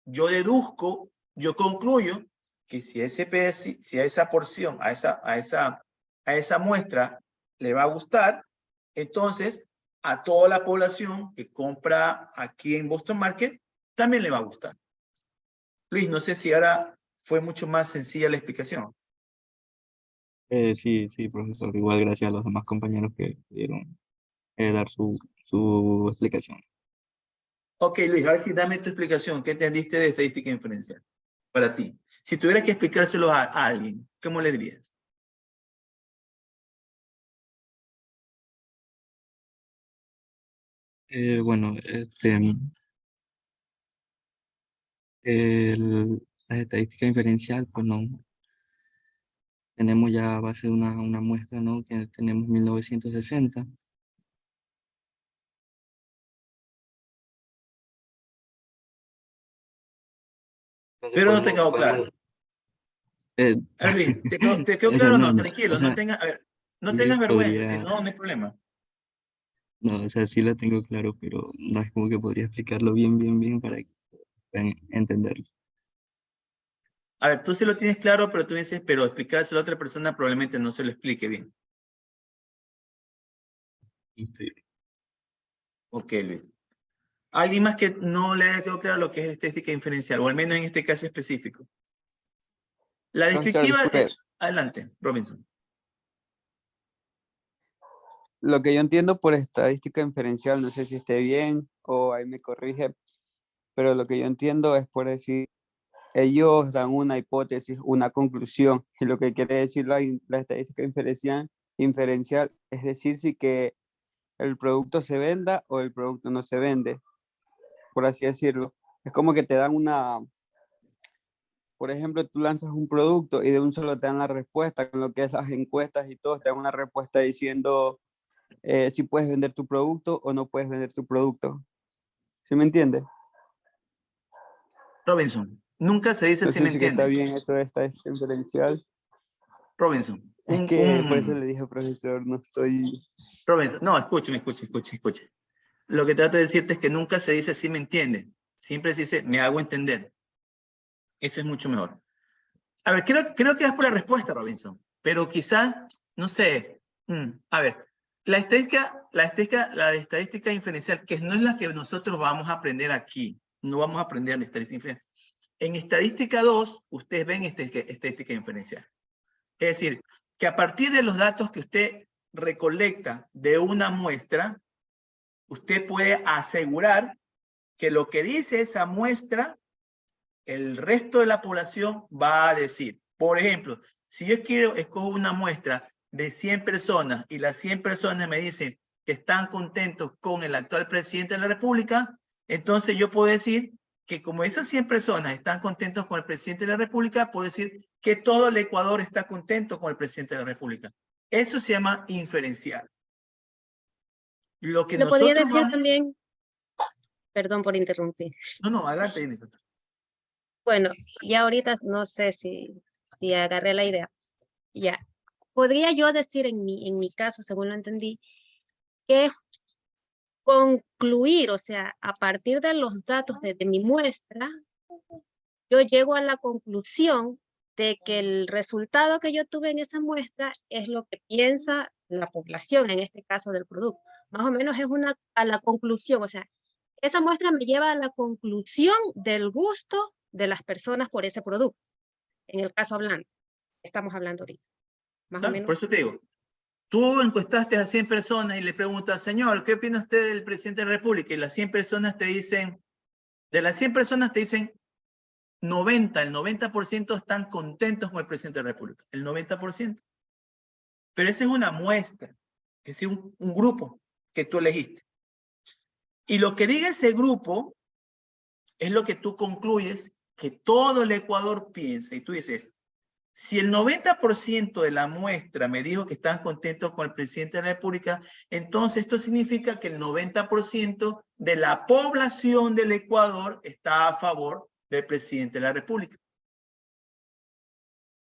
deduzco yo concluyo que si ese PS, si a esa porción, a esa muestra le va a gustar, entonces a toda la población que compra aquí en Boston Market también le va a gustar. Luis, no sé si ahora fue mucho más sencilla la explicación. Sí, sí, profesor. Igual gracias a los demás compañeros que pudieron dar su explicación. Ok, Luis, ahora sí dame tu explicación. ¿Qué entendiste de estadística inferencial para ti? Si tuvieras que explicárselo a alguien, ¿cómo le dirías? Bueno, la estadística inferencial, pues no, tenemos ya a base de una muestra, ¿no? Que tenemos 1960. Entonces Pero no te quedó claro. podemos, eh, A ver, Luis, ¿te quedó o sea, claro o no? no, Tranquilo, o sea, no tengas, a ver, no sí tengas vergüenza, si podría, no, no hay problema. no, o sea, sí la tengo claro, pero no es como que podría explicarlo bien para que puedan entenderlo. A ver, tú sí lo tienes claro, pero tú dices, pero explicárselo a otra persona probablemente no se lo explique bien. Sí. Ok, Luis. ¿Alguien más que no le haya quedado claro lo que es estadística inferencial, o al menos en este caso específico? La Profesor, descriptiva, disculpe, adelante, Robinson. lo que yo entiendo por estadística inferencial, no sé si esté bien o ahí me corrige, pero lo que yo entiendo es por decir, ellos dan una hipótesis, una conclusión, y lo que quiere decir la estadística inferencial es decir si que el producto se venda o el producto no se vende, por así decirlo. Es como que te dan por ejemplo, tú lanzas un producto y de un solo te dan la respuesta, con lo que es las encuestas y todo, te dan una respuesta diciendo si puedes vender tu producto o no puedes vender tu producto. ¿Sí me entiendes? Robinson, nunca se dice No si sé me si que está entiende. bien eso de estadística inferencial. Robinson, Es que por eso le dije, profesor, no estoy... Robinson, no, escúcheme. Lo que trato de decirte es que nunca se dice si me entiende. Siempre se dice me hago entender. Eso es mucho mejor. A ver, creo que vas por la respuesta, Robinson. Pero quizás, no sé. A ver, la estadística inferencial, que no es la que nosotros vamos a aprender aquí. No vamos a aprender la estadística inferencial. En estadística 2, ustedes ven estadística inferencial. Es decir, que a partir de los datos que usted recolecta de una muestra, usted puede asegurar que lo que dice esa muestra, el resto de la población va a decir. Por ejemplo, si yo escojo una muestra de 100 personas y las 100 personas me dicen que están contentos con el actual presidente de la República, entonces yo puedo decir que como esas 100 personas están contentos con el presidente de la República, puedo decir que todo el Ecuador está contento con el presidente de la República. Eso se llama inferencial. Lo que Lo podría nosotros decir vamos... también, perdón por interrumpir. No, adelante, Jennifer. Bueno, ya ahorita no sé si agarré la idea. Ya. Podría yo decir en mi caso, según lo entendí, que concluir, o sea, a partir de los datos de mi muestra, yo llego a la conclusión de que el resultado que yo tuve en esa muestra es lo que piensa la población, en este caso del producto. Más o menos es a la conclusión, o sea, esa muestra me lleva a la conclusión del gusto de las personas por ese producto. En el caso hablando, estamos hablando ahorita. Más o menos. Por eso te digo, tú encuestaste a 100 personas y le preguntas, señor, ¿qué opina usted del presidente de la República? Y las 100 personas te dicen, de las 100 personas te dicen 90, el 90% están contentos con el presidente de la República. El 90%. Pero esa es una muestra, es decir, un grupo que tú elegiste. Y lo que diga ese grupo es lo que tú concluyes que todo el Ecuador piensa. Y tú dices, si el 90% de la muestra me dijo que están contentos con el presidente de la República, entonces esto significa que el 90% de la población del Ecuador está a favor del presidente de la República.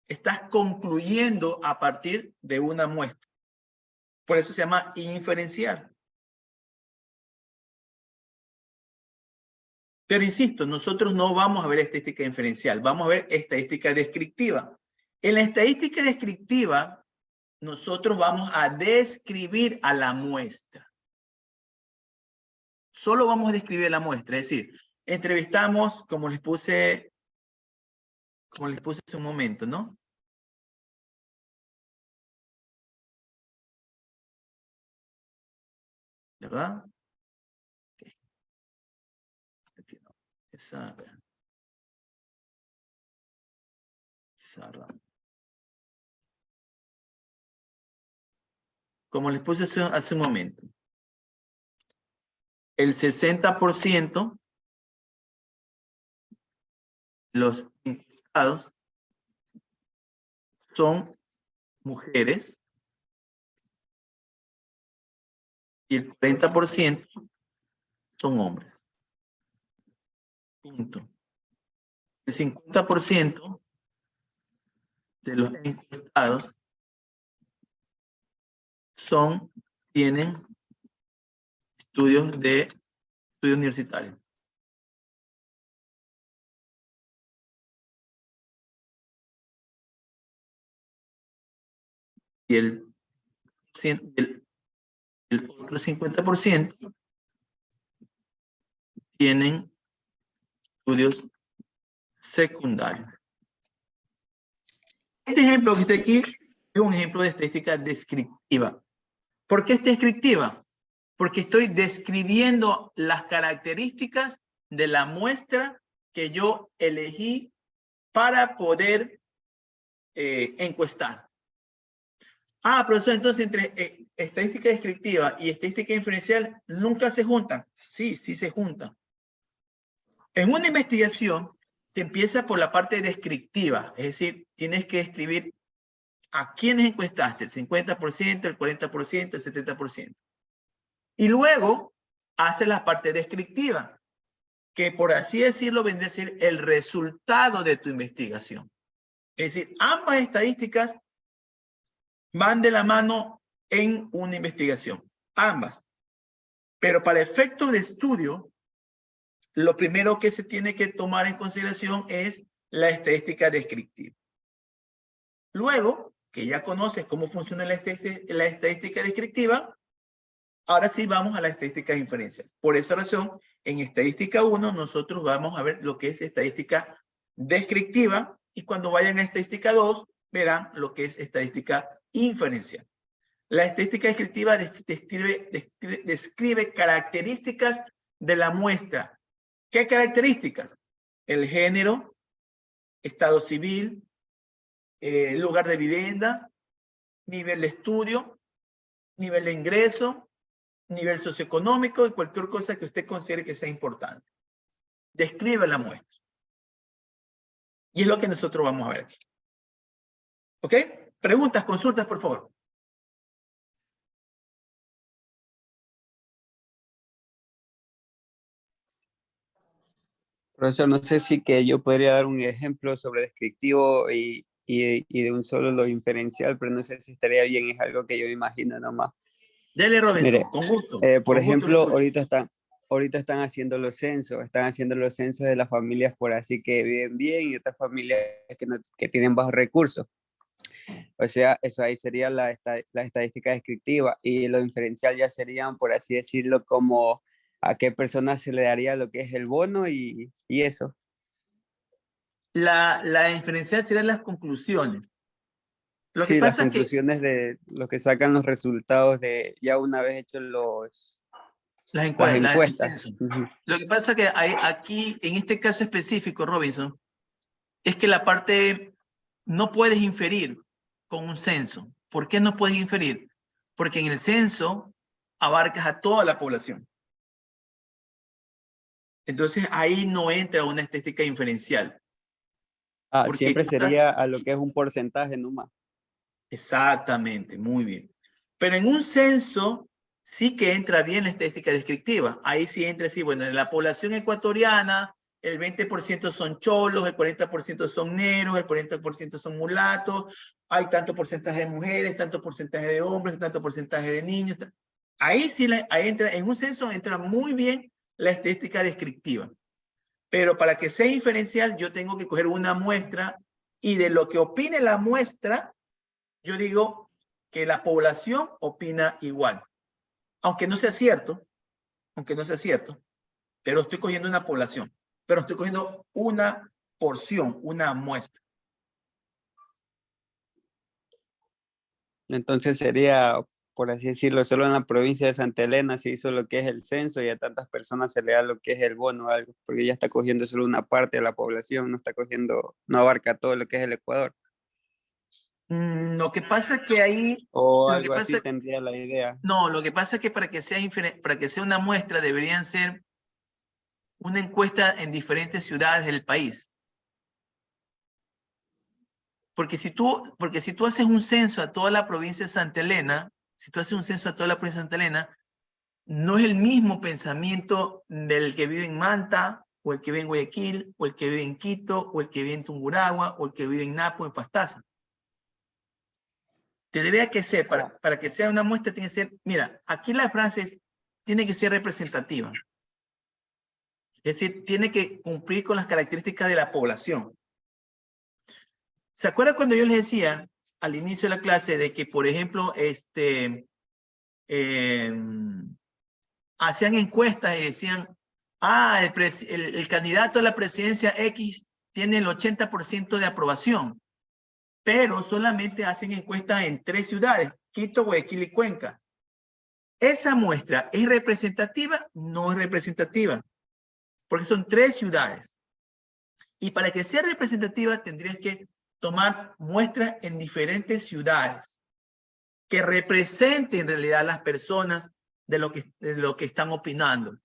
Estás concluyendo a partir de una muestra. Por eso se llama inferencial. Pero insisto, nosotros no vamos a ver estadística inferencial, vamos a ver estadística descriptiva. En la estadística descriptiva, nosotros vamos a describir a la muestra. Solo vamos a describir la muestra, es decir, entrevistamos, como les puse hace un momento, ¿no? ¿Verdad? Okay. Aquí no. Esa. Como les puse hace un momento, el 60% los encuestados son mujeres y el 40% son hombres. Punto. El 50% de los encuestados tienen estudios universitarios. Y el otro 50% tienen estudios secundarios. Este ejemplo que está aquí es un ejemplo de estadística descriptiva. ¿Por qué es descriptiva? Porque estoy describiendo las características de la muestra que yo elegí para poder encuestar. Ah, profesor, entonces entre estadística descriptiva y estadística inferencial nunca se juntan. Sí, sí se juntan. En una investigación se empieza por la parte descriptiva, es decir, tienes que describir a quiénes encuestaste, el 50%, el 40%, el 70%. Y luego hace la parte descriptiva, que por así decirlo vendría a ser el resultado de tu investigación. Es decir, ambas estadísticas van de la mano en una investigación, ambas. Pero para efectos de estudio, lo primero que se tiene que tomar en consideración es la estadística descriptiva. Luego, que ya conoces cómo funciona la estadística descriptiva, ahora sí vamos a la estadística inferencial. Por esa razón, en estadística 1 nosotros vamos a ver lo que es estadística descriptiva y cuando vayan a estadística 2 verán lo que es estadística inferencial. La estadística descriptiva describe características de la muestra. ¿Qué características? El género, estado civil, lugar de vivienda, nivel de estudio, nivel de ingreso, nivel socioeconómico y cualquier cosa que usted considere que sea importante. Describe la muestra. Y es lo que nosotros vamos a ver aquí. ¿Ok? Preguntas, consultas, por favor. Profesor, no sé si que yo podría dar un ejemplo sobre descriptivo y de un solo lo inferencial, pero no sé si estaría bien, es algo que yo imagino nomás. Dele, Robinson, Mire, con gusto. Por Con ejemplo, gusto ahorita están haciendo los censos de las familias por así que viven bien y otras familias que tienen bajos recursos. O sea, eso ahí sería la estadística descriptiva y lo inferencial ya serían, por así decirlo, como a qué persona se le daría lo que es el bono y eso. La inferencial serían las conclusiones. Lo que Sí, las pasa conclusiones de lo que sacan los resultados de ya una vez hechos las las el encuestas. censo. Lo que pasa que hay aquí, en este caso específico, Robinson, es que la parte no puedes inferir con un censo. ¿Por qué no puedes inferir? Porque en el censo abarcas a toda la población. Entonces ahí no entra una estadística inferencial. Ah, Porque siempre sería a lo que es un porcentaje nomás. Exactamente, muy bien. Pero en un censo sí que entra bien la estadística descriptiva. Ahí sí entra así, bueno, en la población ecuatoriana, el 20% son cholos, el 40% son negros, el 40% son mulatos, hay tanto porcentaje de mujeres, tanto porcentaje de hombres, tanto porcentaje de niños. Ahí sí, ahí entra, en un censo entra muy bien la estadística descriptiva. Pero para que sea inferencial, yo tengo que coger una muestra y de lo que opine la muestra, yo digo que la población opina igual. Aunque no sea cierto, pero estoy cogiendo una población, pero estoy cogiendo una porción, una muestra. Entonces sería, por así decirlo, solo en la provincia de Santa Elena se hizo lo que es el censo y a tantas personas se le da lo que es el bono, algo, porque ya está cogiendo solo una parte de la población, no está cogiendo, no abarca todo lo que es el Ecuador. Lo que pasa es que ahí... O lo algo que así pasa, tendría la idea. no, lo que pasa es que para que sea una muestra deberían ser una encuesta en diferentes ciudades del país. Porque si tú haces un censo a toda la provincia de Santa Elena, no es el mismo pensamiento del que vive en Manta, o el que vive en Guayaquil, o el que vive en Quito, o el que vive en Tungurahua, o el que vive en Napo, en Pastaza. Tendría que ser, para que sea una muestra, tiene que ser, mira, aquí la frase tiene que ser representativa. Es decir, tiene que cumplir con las características de la población. ¿Se acuerdan cuando yo les decía al inicio de la clase de que, por ejemplo, hacían encuestas y decían, el candidato a la presidencia X tiene el 80% de aprobación, pero solamente hacen encuestas en 3 ciudades, Quito, Guayaquil y Cuenca. ¿Esa muestra es representativa? No es representativa, porque son 3 ciudades. Y para que sea representativa tendrías que tomar muestras en diferentes ciudades que representen en realidad a las personas de lo que están opinando.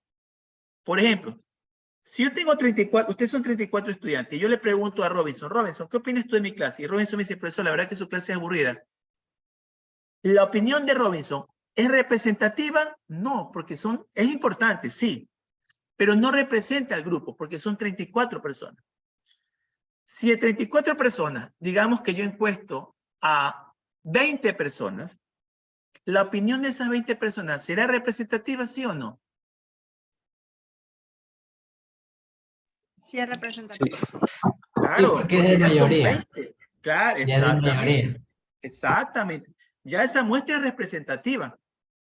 Por ejemplo, si yo tengo 34, ustedes son 34 estudiantes, y yo le pregunto a Robinson, ¿qué opinas tú de mi clase? Y Robinson me dice, profesor, la verdad que su clase es aburrida. ¿La opinión de Robinson es representativa? No, porque es importante, sí, pero no representa al grupo, porque son 34 personas. Si de 34 personas, digamos que yo encuesto a 20 personas, ¿la opinión de esas 20 personas será representativa, sí o no? Sí, es representativo. Claro, porque es de ya son mayoría. 20. Claro, Ya es de mayoría. exactamente. Exactamente. Ya esa muestra es representativa.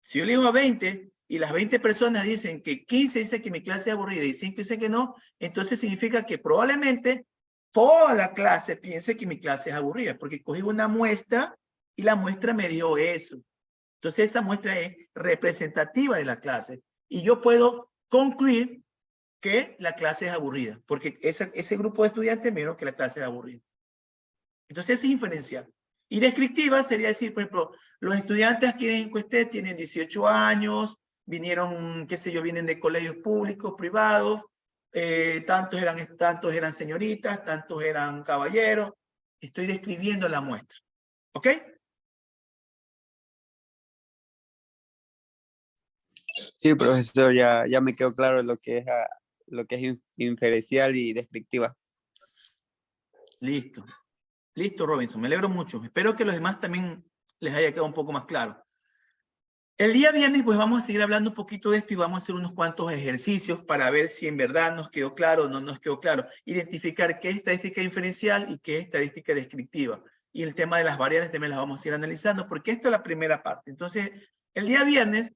Si yo le digo a 20 y las 20 personas dicen que 15 dicen que mi clase es aburrida y 5 dicen que no, entonces significa que probablemente toda la clase piense que mi clase es aburrida, porque cogí una muestra y la muestra me dio eso. Entonces esa muestra es representativa de la clase. Y yo puedo concluir que la clase es aburrida, porque ese grupo de estudiantes me vieron que la clase es aburrida. Entonces esa es inferencial. Y descriptiva sería decir, por ejemplo, los estudiantes aquí en encuesté tienen 18 años, vinieron, qué sé yo, vienen de colegios públicos, privados, tantos eran señoritas, tantos eran caballeros. Estoy describiendo la muestra. ¿Ok? Sí, profesor, ya me quedó claro lo que es inferencial y descriptiva. Listo. Listo, Robinson. Me alegro mucho. Espero que los demás también les haya quedado un poco más claro. El día viernes, pues vamos a seguir hablando un poquito de esto y vamos a hacer unos cuantos ejercicios para ver si en verdad nos quedó claro o no nos quedó claro. Identificar qué es estadística inferencial y qué es estadística descriptiva. Y el tema de las variables también las vamos a ir analizando porque esto es la primera parte. Entonces, el día viernes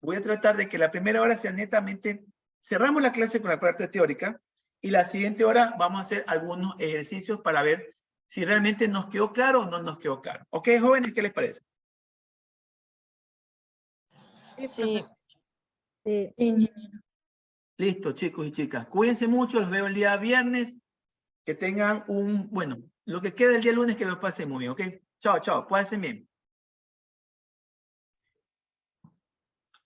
voy a tratar de que la primera hora sea netamente, cerramos la clase con la parte teórica y la siguiente hora vamos a hacer algunos ejercicios para ver si realmente nos quedó claro o no nos quedó claro. ¿Ok, jóvenes? ¿Qué les parece? Sí. Listo, chicos y chicas. Cuídense mucho, los veo el día viernes. Que tengan lo que queda el día lunes que lo pasen muy bien, ¿ok? Chao, chao, pásense bien.